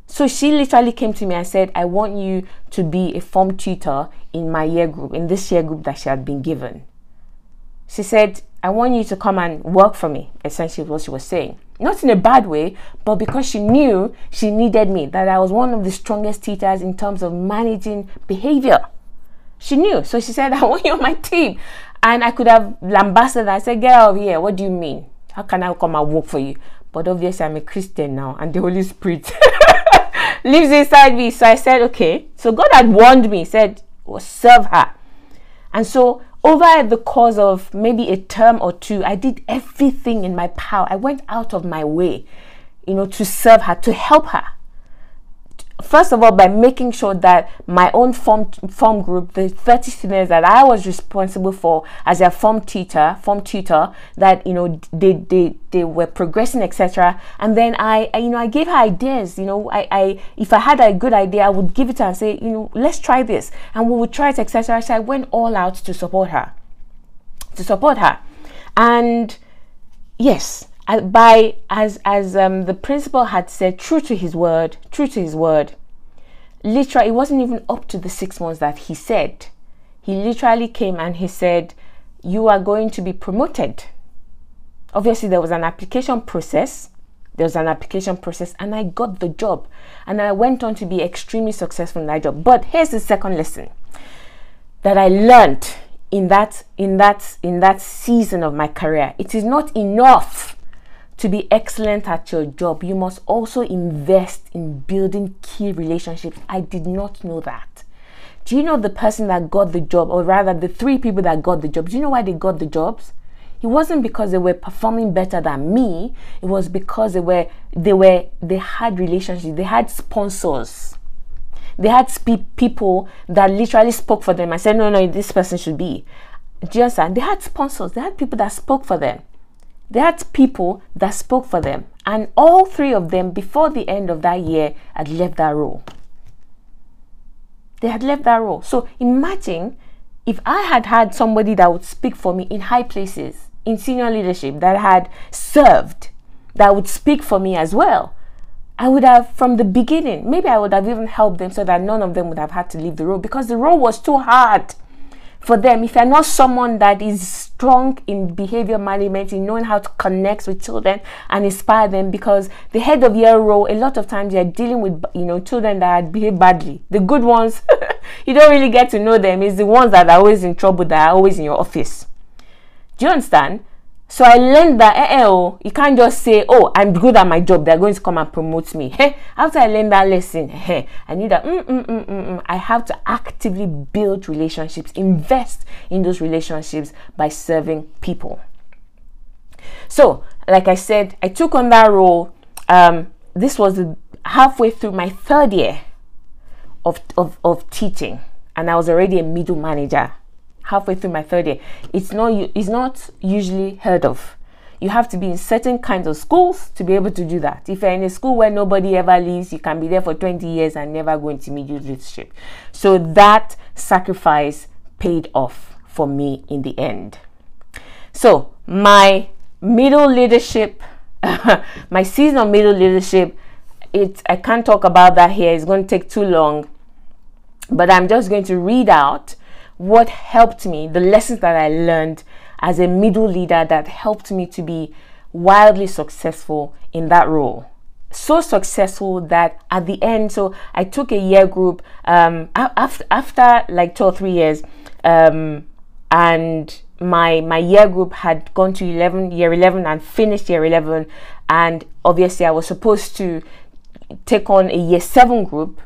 So she literally came to me and said, I want you to be a form tutor in my year group, in this year group that she had been given. She said, I want you to come and work for me, essentially what she was saying. Not in a bad way, but because she knew she needed me, that I was one of the strongest teachers in terms of managing behavior. She knew. So she said, I want you on my team. And I could have lambasted her. I said, get out of here. What do you mean? How can I come and work for you? But obviously I'm a Christian now, and the Holy Spirit lives inside me. So I said, okay. So God had warned me, said, well, serve her. And so over the course of maybe a term or 2, I did everything in my power. I went out of my way, to serve her, to help her. First of all, by making sure that my own form group, the 30 students that I was responsible for as a form tutor, that they were progressing, etc. And then I gave her ideas. If I had a good idea, I would give it to her and say, let's try this, and we would try it, etc. So I went all out to support her. And yes, the principal had said, true to his word, literally, it wasn't even up to the 6 months that he said. He literally came and he said, you are going to be promoted. Obviously, there was an application process. And I got the job. And I went on to be extremely successful in that job. But here's the second lesson that I learned in that season of my career. It is not enough to be excellent at your job. You must also invest in building key relationships. I did not know that. Do you know the person that got the job, or rather the 3 people that got the job? Do you know why they got the jobs? It wasn't because they were performing better than me. It was because they had relationships. They had sponsors. They had people that literally spoke for them. I said, no, this person should be. Do you understand? They had sponsors. They had people that spoke for them. They had people that spoke for them. And all 3 of them, before the end of that year, had left that role. They had left that role. So imagine if I had had somebody that would speak for me in high places, in senior leadership, that had served, that would speak for me as well. I would have, from the beginning, maybe I would have even helped them so that none of them would have had to leave the role, because the role was too hard for them. If you're not someone that is strong in behavior management, in knowing how to connect with children and inspire them, because the head of year role, a lot of times you're dealing with, children that behave badly. The good ones, you don't really get to know them. It's the ones that are always in trouble, that are always in your office. Do you understand? So I learned that you can't just say, oh, I'm good at my job, they're going to come and promote me. After I learned that lesson, I knew that I have to actively build relationships, invest in those relationships by serving people. So, like I said, I took on that role. This was halfway through my 3rd year of teaching, and I was already a middle manager. Halfway through my 3rd year. It's not usually heard of. You have to be in certain kinds of schools to be able to do that. If you're in a school where nobody ever leaves, you can be there for 20 years and never go into immediate leadership. So that sacrifice paid off for me in the end. So my middle leadership, my season of middle leadership, I can't talk about that here. It's going to take too long. But I'm just going to read out what helped me, the lessons that I learned as a middle leader that helped me to be wildly successful in that role. So successful that at the end, so I took a year group after like 2 or 3 years, and my year group had gone to year 11 and finished year 11, and obviously I was supposed to take on a year 7 group.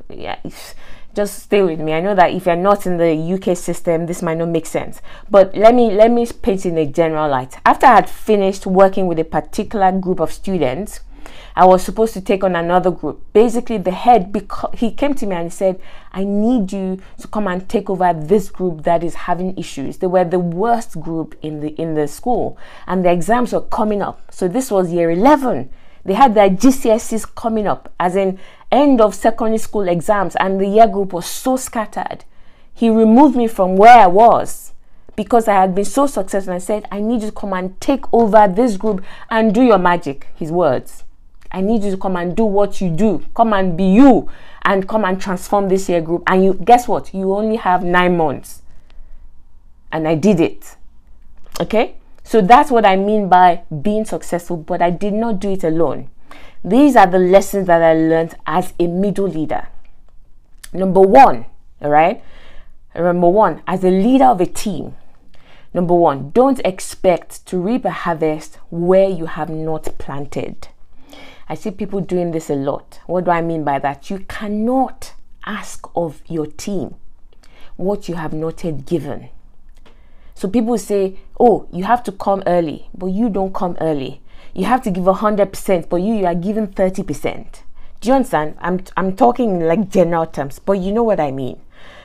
Just stay with me. I know that if you're not in the UK system, this might not make sense. But let me paint in a general light. After I had finished working with a particular group of students, I was supposed to take on another group. Basically, the head, because he came to me and he said, I need you to come and take over this group that is having issues. They were the worst group in the school, and the exams were coming up. So this was year 11. They had their GCSEs coming up, as in end of secondary school exams, and the year group was so scattered. He removed me from where I was because I had been so successful, and said, I need you to come and take over this group and do your magic. His words. I need you to come and do what you do. Come and be you, and come and transform this year group. And you, guess what? You only have 9 months. And I did it. Okay? So that's what I mean by being successful, but I did not do it alone. These are the lessons that I learned as a middle leader. Number 1, all right? Number 1, as a leader of a team, number 1, don't expect to reap a harvest where you have not planted. I see people doing this a lot. What do I mean by that? You cannot ask of your team what you have not yet given. So people say, oh, you have to come early, but you don't come early. You have to give 100%, but you are giving 30%. Do you understand? I'm talking in like general terms, but you know what I mean,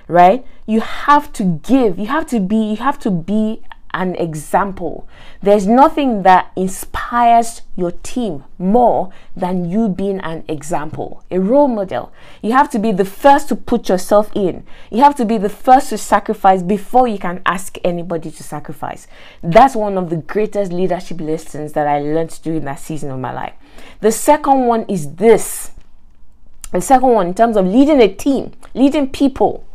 right? You have to give. You have to be an example. There's nothing that inspires your team more than you being an example, a role model. You have to be the first to put yourself in. You have to be the first to sacrifice before you can ask anybody to sacrifice. That's one of the greatest leadership lessons that I learned during that season of my life. The second one is this. The second one, in terms of leading a team, leading people,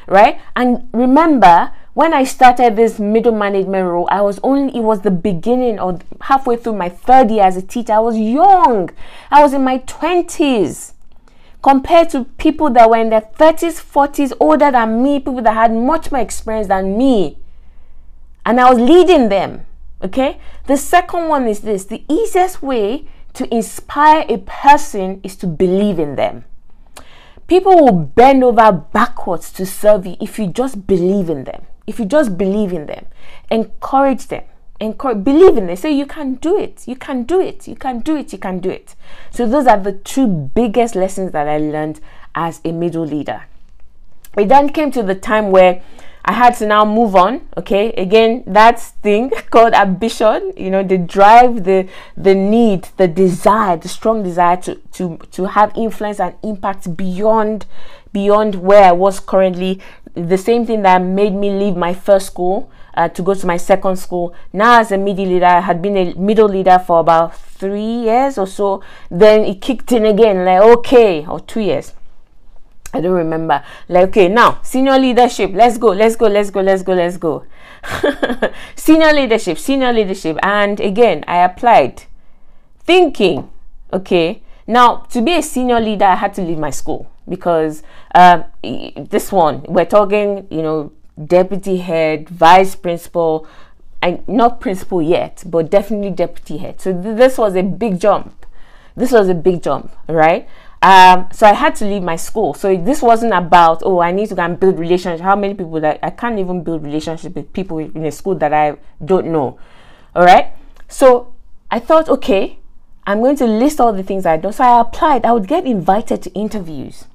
right? And remember, when I started this middle management role, it was the beginning or halfway through my 3rd year as a teacher. I was young. I was in my 20s. Compared to people that were in their 30s, 40s, older than me, people that had much more experience than me. and I was leading them. Okay. The second one is this: the easiest way to inspire a person is to believe in them. People will bend over backwards to serve you if you just believe in them. If you just believe in them, encourage them. Believe in them. Say, you can do it. You can do it. You can do it. You can do it. So those are the two biggest lessons that I learned as a middle leader. It then came to the time where I had to now move on. Okay, again, that thing called ambition, the drive, the need, the desire, the strong desire to have influence and impact beyond where I was currently. The same thing that made me leave my first school to go to my second school. Now as a middle leader, I had been a middle leader for about 3 years or so. Then it kicked in again, or 2 years. I don't remember. Okay, now senior leadership. Let's go. Senior leadership. And again, I applied thinking, okay, now to be a senior leader, I had to leave my school because this one, we're talking, deputy head, vice principal, and not principal yet, but definitely deputy head. So this was a big jump. Right? So I had to leave my school. So this wasn't about, I need to go and build relationships. How many people that I can't even build relationships with people in a school that I don't know. All right. So I thought, okay, I'm going to list all the things I'd done. So I applied. I would get invited to interviews.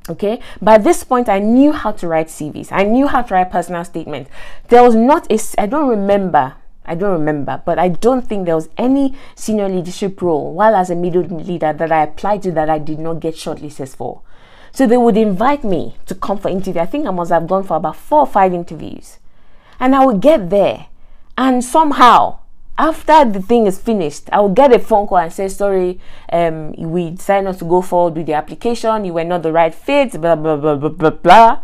Okay. By this point, I knew how to write CVs. I knew how to write personal statements. There was not I don't remember, but I don't think there was any senior leadership role while as a middle leader that I applied to that I did not get shortlisted for. So they would invite me to come for interview. I think I must have gone for about 4 or 5 interviews. And I would get there. And somehow, after the thing is finished, I would get a phone call and say, sorry, we decided not to go forward with the application. You were not the right fit, blah, blah, blah, blah, blah, blah.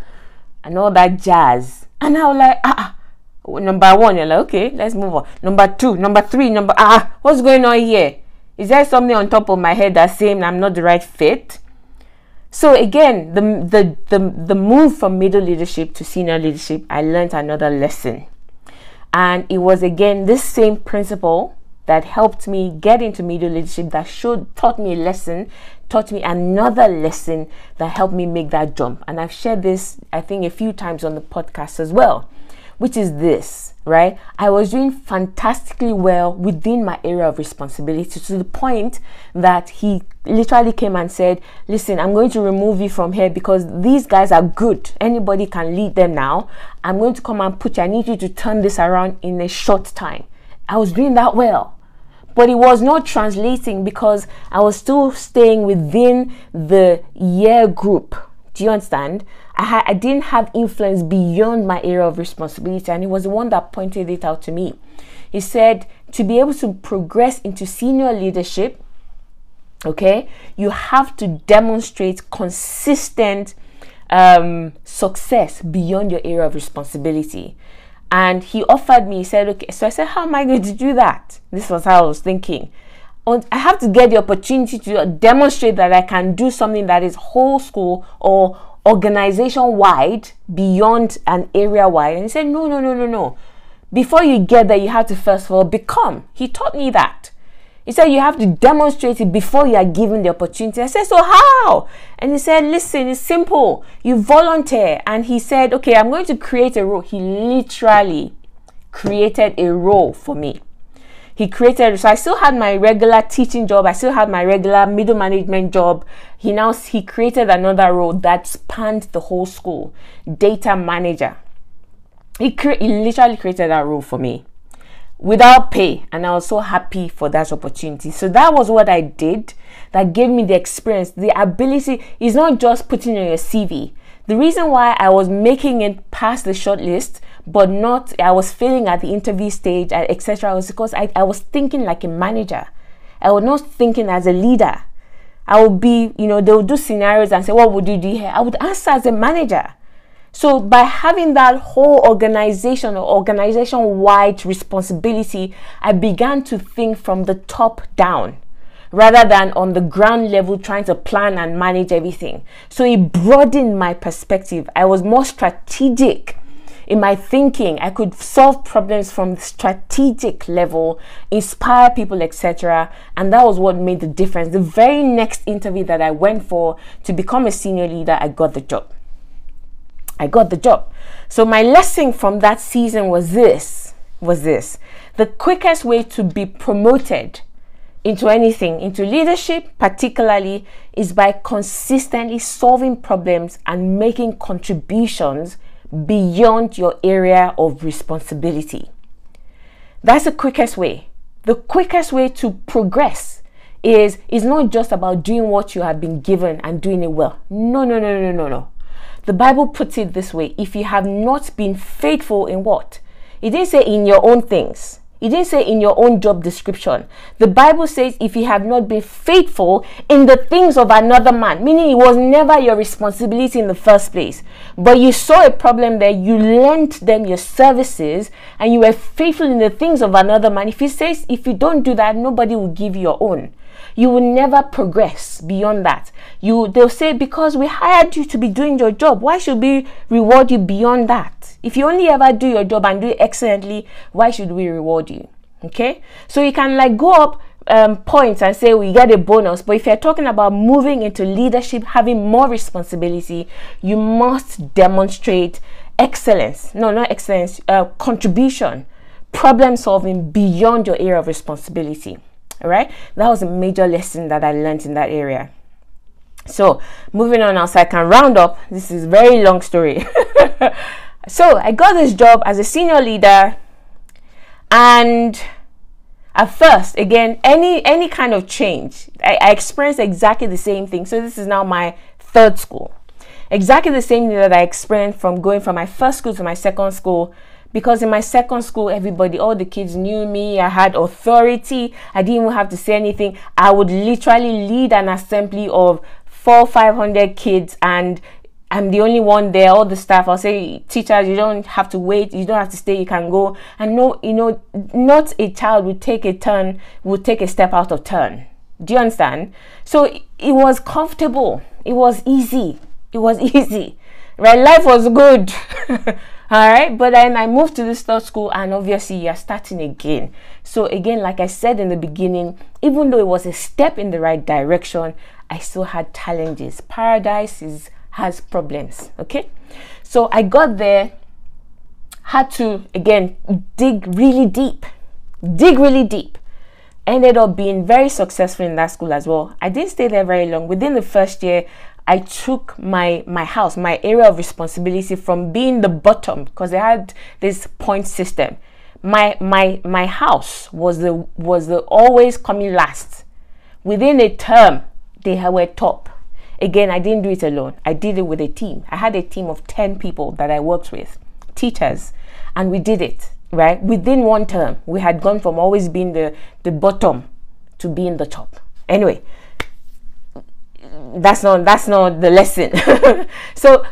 And all that jazz. And I was like, number 1, you're like, okay, let's move on. Number 2, number 3, what's going on here? Is there something on top of my head that's saying I'm not the right fit? So again, the move from middle leadership to senior leadership, I learned another lesson. And it was again this same principle that helped me get into middle leadership that taught me another lesson that helped me make that jump. And I've shared this, I think, a few times on the podcast as well, which is this, right? I was doing fantastically well within my area of responsibility to the point that he literally came and said, listen, I'm going to remove you from here because these guys are good. Anybody can lead them now. I'm going to come and I need you to turn this around in a short time. I was doing that well, but it was not translating because I was still staying within the year group. Do you understand? I didn't have influence beyond my area of responsibility, and he was the one that pointed it out to me. He said, to be able to progress into senior leadership, okay, you have to demonstrate consistent success beyond your area of responsibility. And he offered me, he said, okay, so I said, how am I going to do that? This was how I was thinking. I have to get the opportunity to demonstrate that I can do something that is whole school or organization wide beyond an area wide. And he said, no. Before you get there, you have to first of all become. He taught me that. He said, you have to demonstrate it before you are given the opportunity. I said, so how? And he said, listen, it's simple. You volunteer. And he said, okay, I'm going to create a role. He literally created a role for me. So I still had my regular teaching job. I still had my regular middle management job. He created another role that spanned the whole school. Data manager. He literally created that role for me without pay. And I was so happy for that opportunity. So that was what I did that gave me the experience. The ability is not just putting on your CV. The reason why I was making it past the shortlist, but not, I was failing at the interview stage, etc., was because I was thinking like a manager. I was not thinking as a leader. I would be, they would do scenarios and say, what would you do here? I would answer as a manager. So by having that whole organization or organization-wide responsibility, I began to think from the top down, rather than on the ground level trying to plan and manage everything. So it broadened my perspective. I was more strategic in my thinking. I could solve problems from the strategic level, inspire people, etc. And that was what made the difference. The very next interview that I went for to become a senior leader, I got the job. So my lesson from that season was this. The quickest way to be promoted into anything, into leadership particularly, is by consistently solving problems and making contributions beyond your area of responsibility. That's the quickest way. The quickest way to progress is not just about doing what you have been given and doing it well. No. The Bible puts it this way: if you have not been faithful in what? It didn't say in your own things. It didn't say in your own job description. The Bible says if you have not been faithful in the things of another man, meaning it was never your responsibility in the first place, but you saw a problem there, you lent them your services, and you were faithful in the things of another man. If he says if you don't do that, nobody will give you your own. You will never progress beyond that. They'll say, because we hired you to be doing your job, why should we reward you beyond that? If you only ever do your job and do it excellently, why should we reward you? Okay, so you can like go up points and say we get a bonus, but if you're talking about moving into leadership, having more responsibility, you must demonstrate excellence. No, not excellence, contribution, problem solving beyond your area of responsibility. All right, that was a major lesson that I learned in that area. So moving on now, so I can round up. This is a very long story. So I got this job as a senior leader, and at first, again, any kind of change, I experienced exactly the same thing. So this is now my third school. Exactly the same thing that I experienced from going from my first school to my second school. Because in my second school, all the kids knew me. I had authority. I didn't even have to say anything. I would literally lead an assembly of 400-500 kids, and I'm the only one there. All the staff, I'll say, teachers, you don't have to wait. You don't have to stay. You can go. And no, not a child would take a step out of turn. Do you understand? So it was comfortable. It was easy. Right? Life was good. All right, but then I moved to this third school, and obviously you're starting again. So again, like I said in the beginning, even though it was a step in the right direction, I still had challenges. Paradise has problems. Okay, so I got there, had to again dig really deep. Ended up being very successful in that school as well. I didn't stay there very long. Within the first year, I took my house, my area of responsibility, from being the bottom, because they had this point system. My house was the always coming last. Within a term, they were top. Again, I didn't do it alone. I did it with a team. I had a team of 10 people that I worked with, teachers, and we did it, right? Within one term, we had gone from always being the bottom to being the top. Anyway, that's not the lesson. So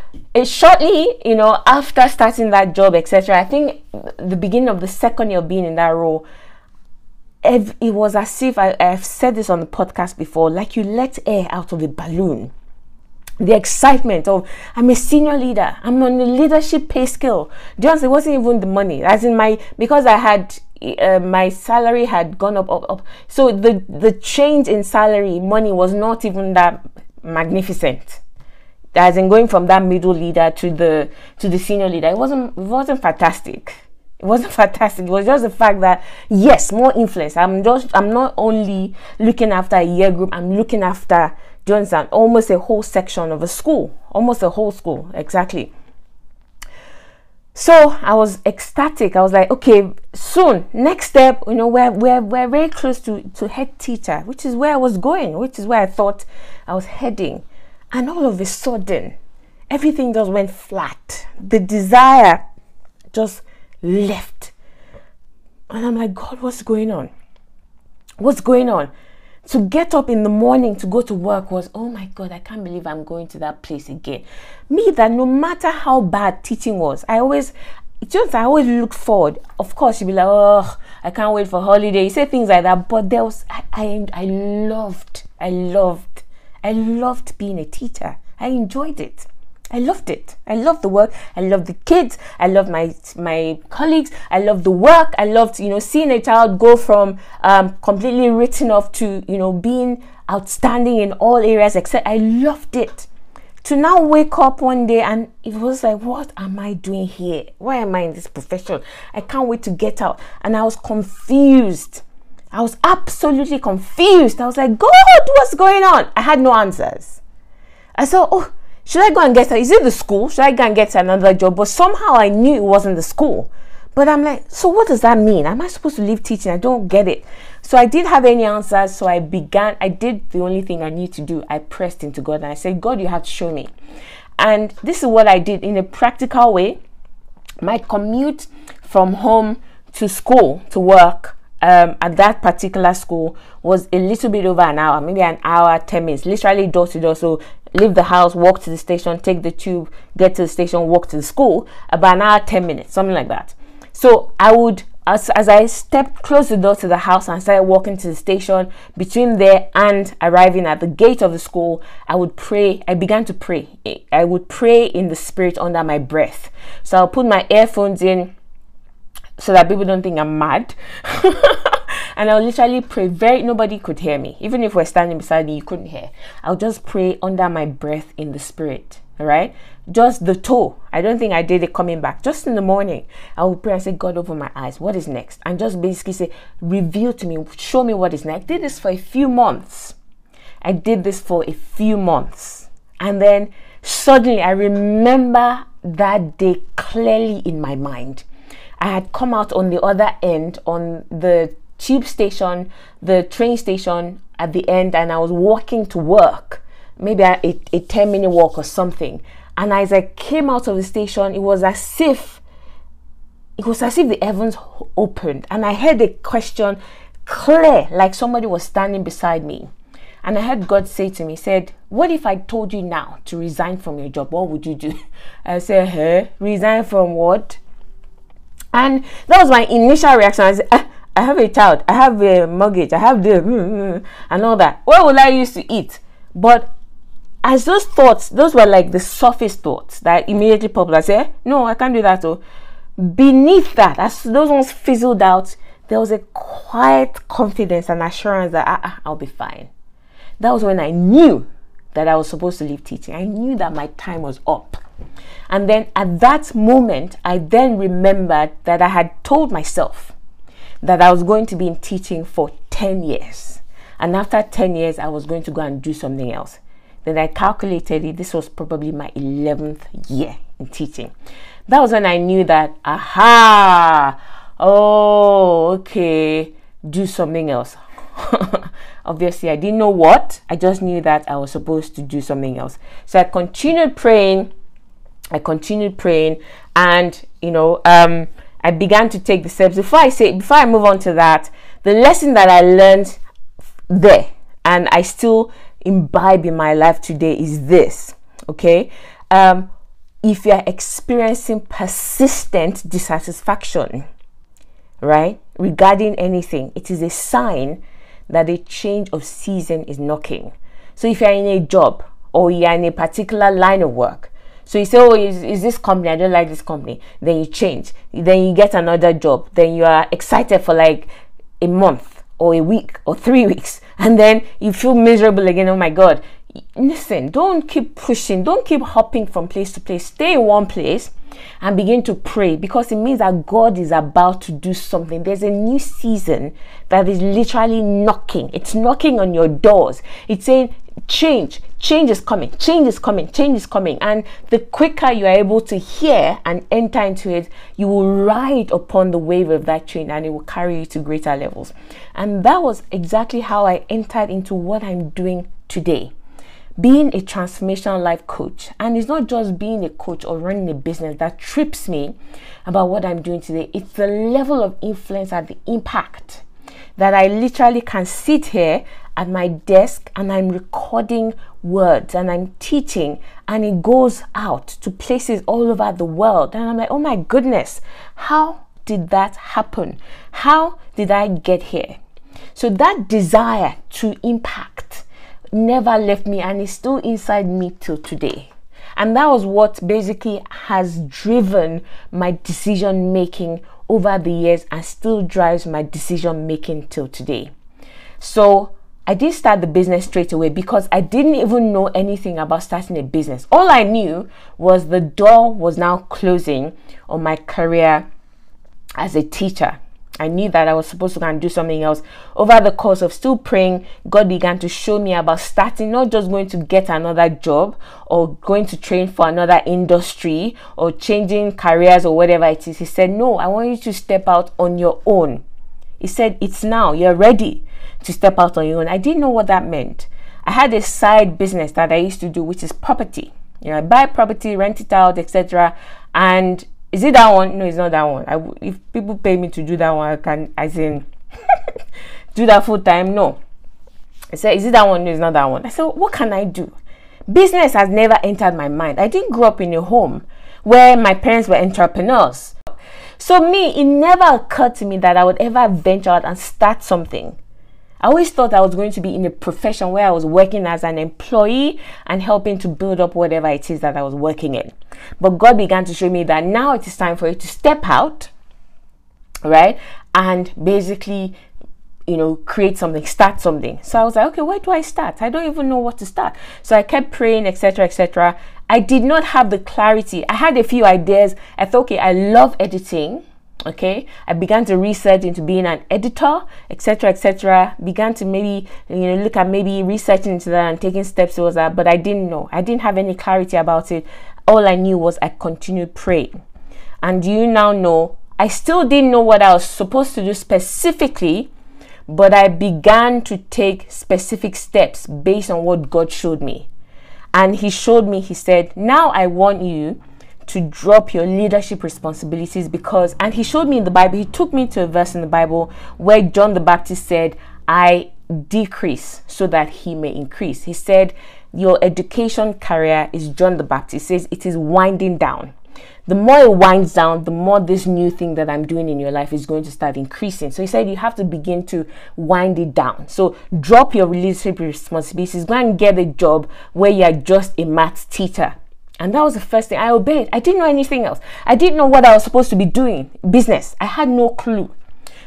shortly, after starting that job, etc., I think the beginning of the second year of being in that role, it was as if I've said this on the podcast before, like you let air out of a balloon. The excitement of, I'm a senior leader, I'm on the leadership pay scale. Do you understand? It wasn't even the money, as in because I had my salary had gone up. So the change in salary, money, was not even that magnificent. As in going from that middle leader to the senior leader, it wasn't fantastic. It wasn't fantastic. It was just the fact that, yes, more influence. I'm not only looking after a year group, I'm looking after, do you understand, almost a whole section of a school, almost a whole school, exactly. So I was ecstatic. I was like, okay, soon, next step, we're very close to head teacher, which is where I was going, which is where I thought I was heading. And all of a sudden, everything just went flat. The desire just left. And I'm like, God, what's going on? To get up in the morning to go to work was, oh my God, I can't believe I'm going to that place again. Me, that no matter how bad teaching was, I always looked forward. Of course, you'd be like, oh, I can't wait for holiday. You say things like that, but there was, I loved being a teacher. I enjoyed it. I loved it. I loved the work. I loved the kids. I loved my colleagues. I loved the work. I loved, seeing a child go from completely written off to, being outstanding in all areas except I loved it. To now wake up one day and it was like, what am I doing here? Why am I in this profession? I can't wait to get out. And I was confused. I was absolutely confused. I was like, God, what's going on? I had no answers. I thought, should I go and get her? Is it the school? Should I go and get another job? But somehow I knew it wasn't the school. But I'm like, so what does that mean? Am I supposed to leave teaching? I don't get it. So I didn't have any answers. So I did the only thing I need to do. I pressed into God and I said, God, you have to show me. And this is what I did in a practical way. My commute from home to school, to work, at that particular school was a little bit over an hour, maybe an hour, 10 minutes, literally door to door. So leave the house, walk to the station, take the tube, get to the station, walk to the school, about an hour, 10 minutes, something like that. So I would, as I stepped close the door to the house and started walking to the station, between there and arriving at the gate of the school, I would pray. I began to pray. I would pray in the spirit under my breath. So I'll put my earphones in so that people don't think I'm mad. And I'll literally pray. Nobody could hear me. Even if we're standing beside me, you couldn't hear. I'll just pray under my breath in the spirit. All right, just the toe. I don't think I did it coming back. Just in the morning, I would pray and say, God, open my eyes. What is next? And just basically say, reveal to me, show me what is next. I did this for a few months. And then suddenly I remember that day clearly in my mind. I had come out on the other end, on the tube station, the train station at the end, and I was walking to work. Maybe a 10-minute walk or something. And as I came out of the station, it was as if the heavens opened. And I heard a question clear, like somebody was standing beside me. And I heard God say to me, said, what if I told you now to resign from your job? What would you do? I said, resign from what? And that was my initial reaction. I said, I have a child, I have a mortgage, I have the and all that. What will I use to eat? But as those thoughts, those were like the surface thoughts that immediately popped up. I said, no, I can't do that. So beneath that, as those ones fizzled out, there was a quiet confidence and assurance that I'll be fine. That was when I knew that I was supposed to leave teaching. I knew that my time was up. And then at that moment, I then remembered that I had told myself that I was going to be in teaching for 10 years. And after 10 years, I was going to go and do something else. Then I calculated it. This was probably my 11th year in teaching. That was when I knew that, okay, do something else. Obviously, I didn't know what. I just knew that I was supposed to do something else. So I continued praying. And, I began to take the steps. Before I move on to that, the lesson that I learned there, and I still imbibe in my life today, is this. Okay, if you're experiencing persistent dissatisfaction, right, regarding anything, it is a sign that a change of season is knocking. So if you're in a job or you're in a particular line of work, so you say, is this company, I don't like this company, then you change, then you get another job, then you are excited for like a month or a week or 3 weeks, and then you feel miserable again. Oh my God. Listen, don't keep pushing, don't keep hopping from place to place. Stay in one place and begin to pray, because it means that God is about to do something. There's a new season that is literally knocking. It's knocking on your doors. It's saying, change is coming, change is coming. And the quicker you are able to hear and enter into it, you will ride upon the wave of that change, and it will carry you to greater levels. And that was exactly how I entered into what I'm doing today, being a transformational life coach. And it's not just being a coach or running a business that trips me about what I'm doing today. It's the level of influence and the impact that I literally can sit here at my desk and I'm recording words and I'm teaching, and it goes out to places all over the world. And I'm like, oh my goodness, how did that happen? How did I get here? So that desire to impact never left me, and is still inside me till today. And that was what basically has driven my decision making over the years and still drives my decision making till today. So I did start the business straight away because I didn't even know anything about starting a business. All I knew was the door was now closing on my career as a teacher. I knew that I was supposed to go and do something else. Over the course of still praying, God began to show me about starting, not just going to get another job or going to train for another industry or changing careers or whatever it is. He said, no, I want you to step out on your own. He said, it's now, you're ready to step out on your own. I didn't know what that meant. I had a side business that I used to do, which is property. You know, I buy property, rent it out, etc. And is it that one? No, it's not that one. If people pay me to do that one, I can, as in, do that full time. No. I said, is it that one? No, it's not that one. I said, what can I do? Business has never entered my mind. I didn't grow up in a home where my parents were entrepreneurs. So it never occurred to me that I would ever venture out and start something. I always thought I was going to be in a profession where I was working as an employee and helping to build up whatever it is that I was working in. But God began to show me that now it is time for you to step out, right? And basically, you know, create something, start something. So I was like, okay, where do I start? I don't even know what to start. So I kept praying, etc., etc. I did not have the clarity. I had a few ideas. I thought, okay, I love editing. Okay, I began to research into being an editor, etc., etc. Began to maybe, you know, look at maybe researching into that and taking steps towards that, but I didn't know. I didn't have any clarity about it. All I knew was I continued praying. And you now know, I still didn't know what I was supposed to do specifically, but I began to take specific steps based on what God showed me. And he showed me, he said, now I want you to drop your leadership responsibilities because, and he showed me in the Bible, he took me to a verse in the Bible where John the Baptist said, I decrease so that he may increase. He said, your education career is John the Baptist. He says it is winding down. The more it winds down, the more this new thing that I'm doing in your life is going to start increasing. So he said you have to begin to wind it down. So drop your leadership responsibilities, go and get a job where you're just a maths teacher. And that was the first thing. I obeyed. I didn't know anything else. I didn't know what I was supposed to be doing. Business. I had no clue.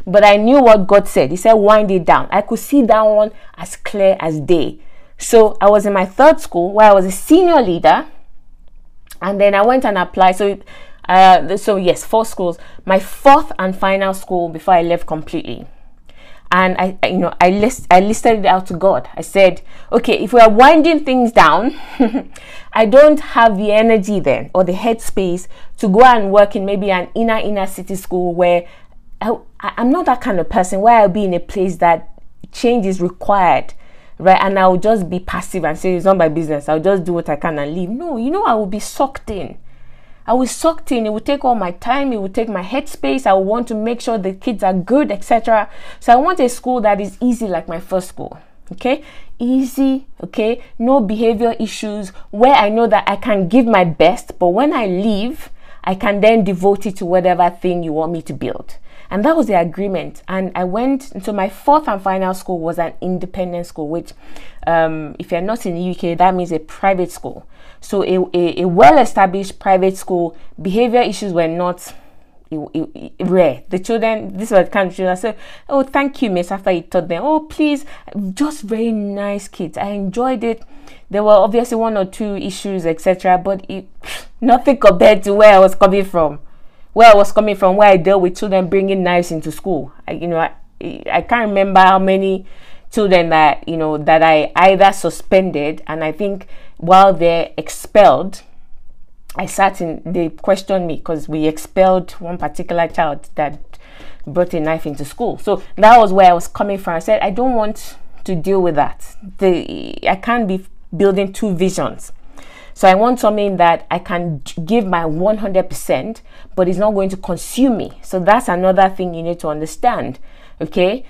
But I knew what God said. He said, wind it down. I could see that one as clear as day. So I was in my third school where I was a senior leader. And then I went and applied. So yes, 4 schools. My 4th and final school before I left completely. And I listed it out to God. I said, okay, if we are winding things down, I don't have the energy then or the headspace to go and work in maybe an inner city school where I'm not that kind of person where I'll be in a place that change is required, right? And I'll just be passive and say, it's not my business. I'll just do what I can and leave. No, I will be sucked in. I was sucked in. It would take all my time. It would take my headspace. I would want to make sure the kids are good, etc. So I want a school that is easy like my first school. Okay, easy. Okay, no behavior issues, where I know that I can give my best, but when I leave, I can then devote it to whatever thing you want me to build. And that was the agreement. And I went into my 4th and final school was an independent school, which if you're not in the UK, that means a private school. So a well-established private school. Behavior issues were not rare. The children, this was the kind of children I said, oh, thank you, miss, after you taught them. Oh, please, just very nice kids. I enjoyed it. There were obviously 1 or 2 issues, etc. But nothing compared to where I was coming from. Where I dealt with children bringing knives into school. I can't remember how many children that I either suspended, and I think while they're expelled, they questioned me because we expelled one particular child that brought a knife into school. So that was where I was coming from. I said, I don't want to deal with that. I can't be building 2 visions. So I want something that I can give my 100%, but it's not going to consume me. So that's another thing you need to understand. Okay,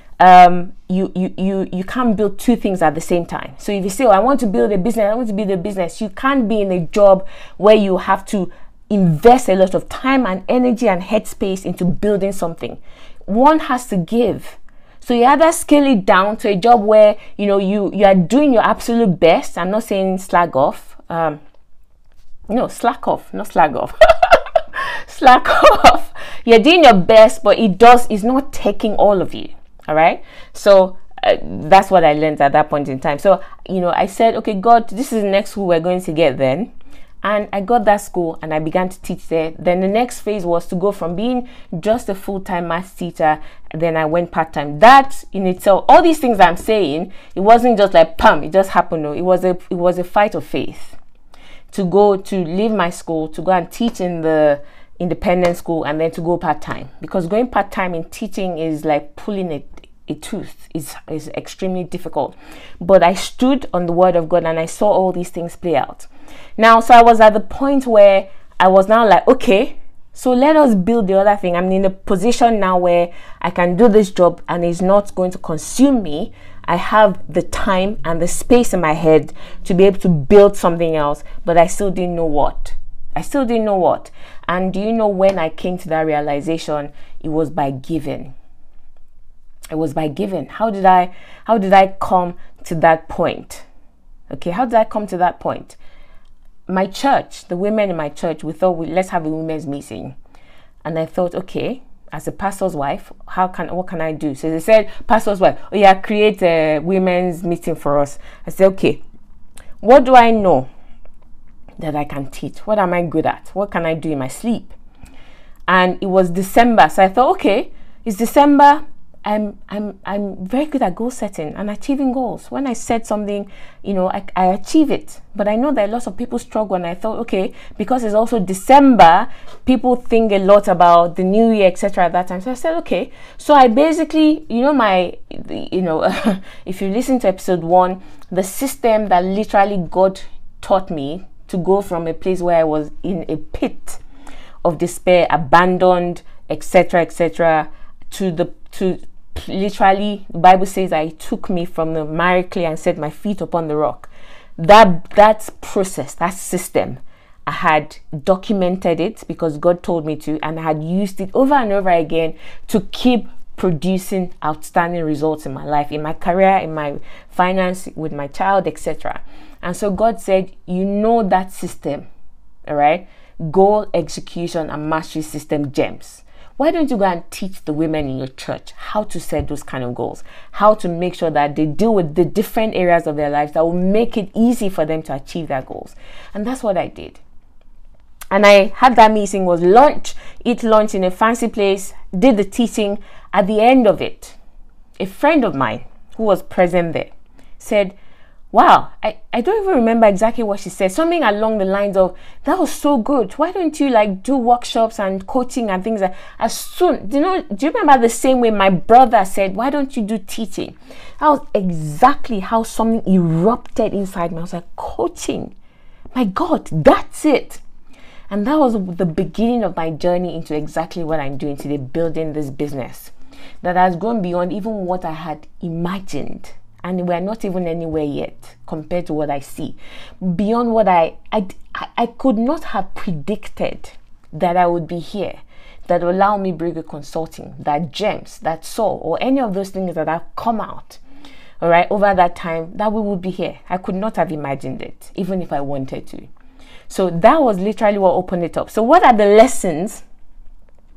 you can't build 2 things at the same time. So if you say, oh, I want to build a business, you can't be in a job where you have to invest a lot of time and energy and headspace into building something. One has to give. So you either scale it down to a job where you are doing your absolute best. I'm not saying slag off. No, slack off, not slag off. Slack off. You're doing your best, but it's not taking all of you. All right. So that's what I learned at that point in time. So, I said, okay, God, this is the next school we're going to get then. And I got that school and I began to teach there. Then the next phase was to go from being just a full-time math teacher. And then I went part-time. That in itself, all these things I'm saying, it wasn't just like, it just happened. No, it was a fight of faith to leave my school, to go and teach in the independent school, and then to go part-time. Because going part-time in teaching is like pulling a tooth. Is extremely difficult. But I stood on the word of God and I saw all these things play out. Now, so I was at the point where I was now like, okay, so let us build the other thing. I'm in a position now where I can do this job and it's not going to consume me. I have the time and the space in my head to be able to build something else, but I still didn't know what. And do you know when I came to that realization? It was by giving. It was by giving. How did I come to that point? Okay, how did I come to that point? My church, the women in my church, we thought, let's have a women's meeting. And I thought, okay, as a pastor's wife, what can I do? So they said, pastor's wife, oh yeah, create a women's meeting for us. I said, okay, what do I know that I can teach? What am I good at? What can I do in my sleep? And it was December. So I thought, okay, it's December. I'm very good at goal setting and achieving goals. When I set something, I achieve it. But I know that lots of people struggle, and I thought, okay, because it's also December, people think a lot about the new year, etc. at that time. So I said, okay. So I basically, if you listen to episode 1, the system that literally God taught me to go from a place where I was in a pit of despair, abandoned, etc., to literally, the Bible says that He took me from the miry clay and set my feet upon the rock. That process, that system, I had documented it because God told me to, and I had used it over and over again to keep producing outstanding results in my life, in my career, in my finance, with my child, etc. And so God said, that system, all right, goal execution and mastery system gems. Why don't you go and teach the women in your church how to set those kind of goals, how to make sure that they deal with the different areas of their lives that will make it easy for them to achieve their goals? And that's what I did. And I had that meeting, was eat lunch in a fancy place, did the teaching. At the end of it, a friend of mine who was present there said, wow, I don't even remember exactly what she said. Something along the lines of, that was so good. Why don't you do workshops and coaching and things as soon, do you remember the same way my brother said, why don't you do teaching? That was exactly how something erupted inside me. I was like, coaching, my God, that's it. And that was the beginning of my journey into exactly what I'm doing today, building this business that has gone beyond even what I had imagined. And we're not even anywhere yet compared to what I see. Beyond what I could not have predicted that I would be here, that Olawunmi Brigue Consulting, that GEMS, that SOAR, or any of those things that have come out, all right, over that time, that we would be here. I could not have imagined it, even if I wanted to. So that was literally what opened it up. So what are the lessons?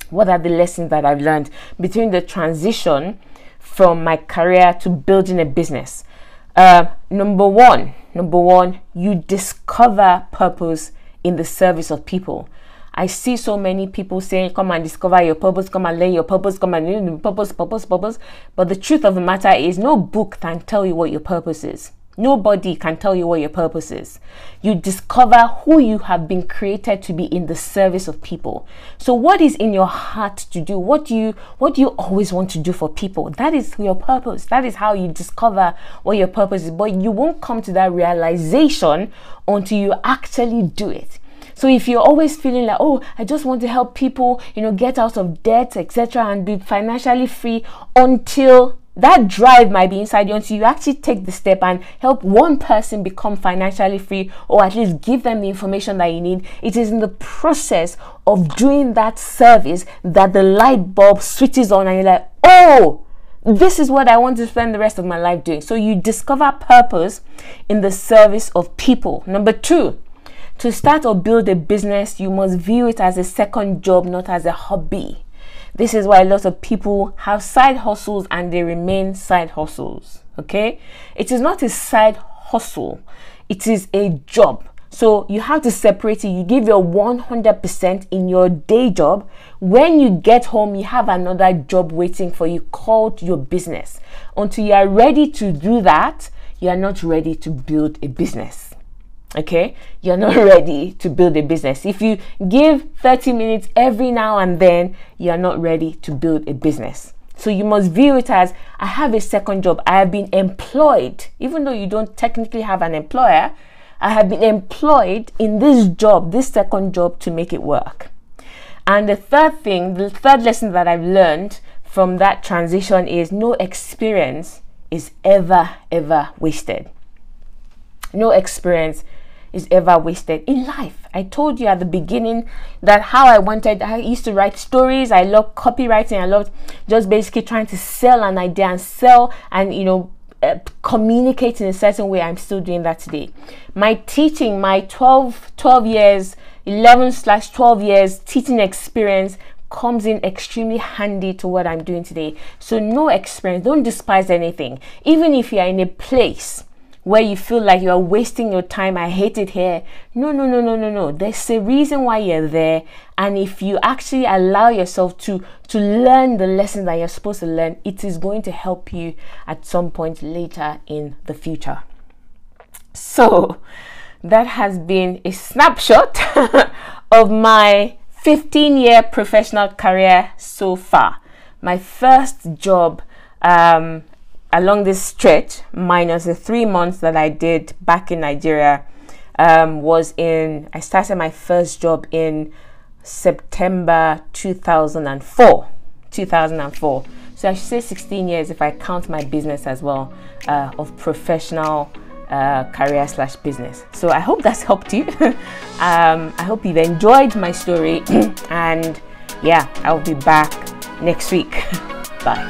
What are the lessons that I've learned between the transition from my career to building a business? Number one, you discover purpose in the service of people. I see so many people saying, come and discover your purpose, come and learn your purpose, come and learn purpose. But the truth of the matter is, no book can tell you what your purpose is. Nobody can tell you what your purpose is. You discover who you have been created to be in the service of people. So what is in your heart to do? What do you always want to do for people? That is your purpose. That is how you discover what your purpose is. But you won't come to that realization until you actually do it. So if you're always feeling like, oh, I just want to help people, get out of debt, etc., and be financially free, until that drive might be inside you, until you actually take the step and help one person become financially free, or at least give them the information that you need. It is in the process of doing that service that the light bulb switches on and you're like, oh, this is what I want to spend the rest of my life doing. So you discover purpose in the service of people. Number two, To start or build a business, you must view it as a second job, not as a hobby. This is why a lot of people have side hustles and they remain side hustles. Okay? It is not a side hustle. It is a job. So you have to separate it. You give your 100% in your day job. When you get home, you have another job waiting for you called your business. Until you are ready to do that, you are not ready to build a business. Okay, you're not ready to build a business. If you give 30 minutes every now and then, you're not ready to build a business. So you must view it as, I have a second job. I have been employed, even though you don't technically have an employer. I have been employed in this job, this second job, to make it work. And the third lesson that I've learned from that transition is no experience is ever wasted. No experience is ever wasted in life. I told you at the beginning that I used to write stories. I love copywriting. I loved just basically trying to sell an idea and sell and, communicate in a certain way. I'm still doing that today. My teaching, my 11/12 years teaching experience comes in extremely handy to what I'm doing today. So no experience, don't despise anything. Even if you're in a place where you feel like you're wasting your time, I hate it here. No. There's a reason why you're there. And if you actually allow yourself to learn the lessons that you're supposed to learn, it is going to help you at some point later in the future. So that has been a snapshot of my 15-year professional career so far. My first job along this stretch, minus the 3 months that I did back in Nigeria, I started my first job in September 2004. So I should say 16 years if I count my business as well, of professional career/business. So I hope that's helped you. I hope you've enjoyed my story and yeah, I'll be back next week. Bye.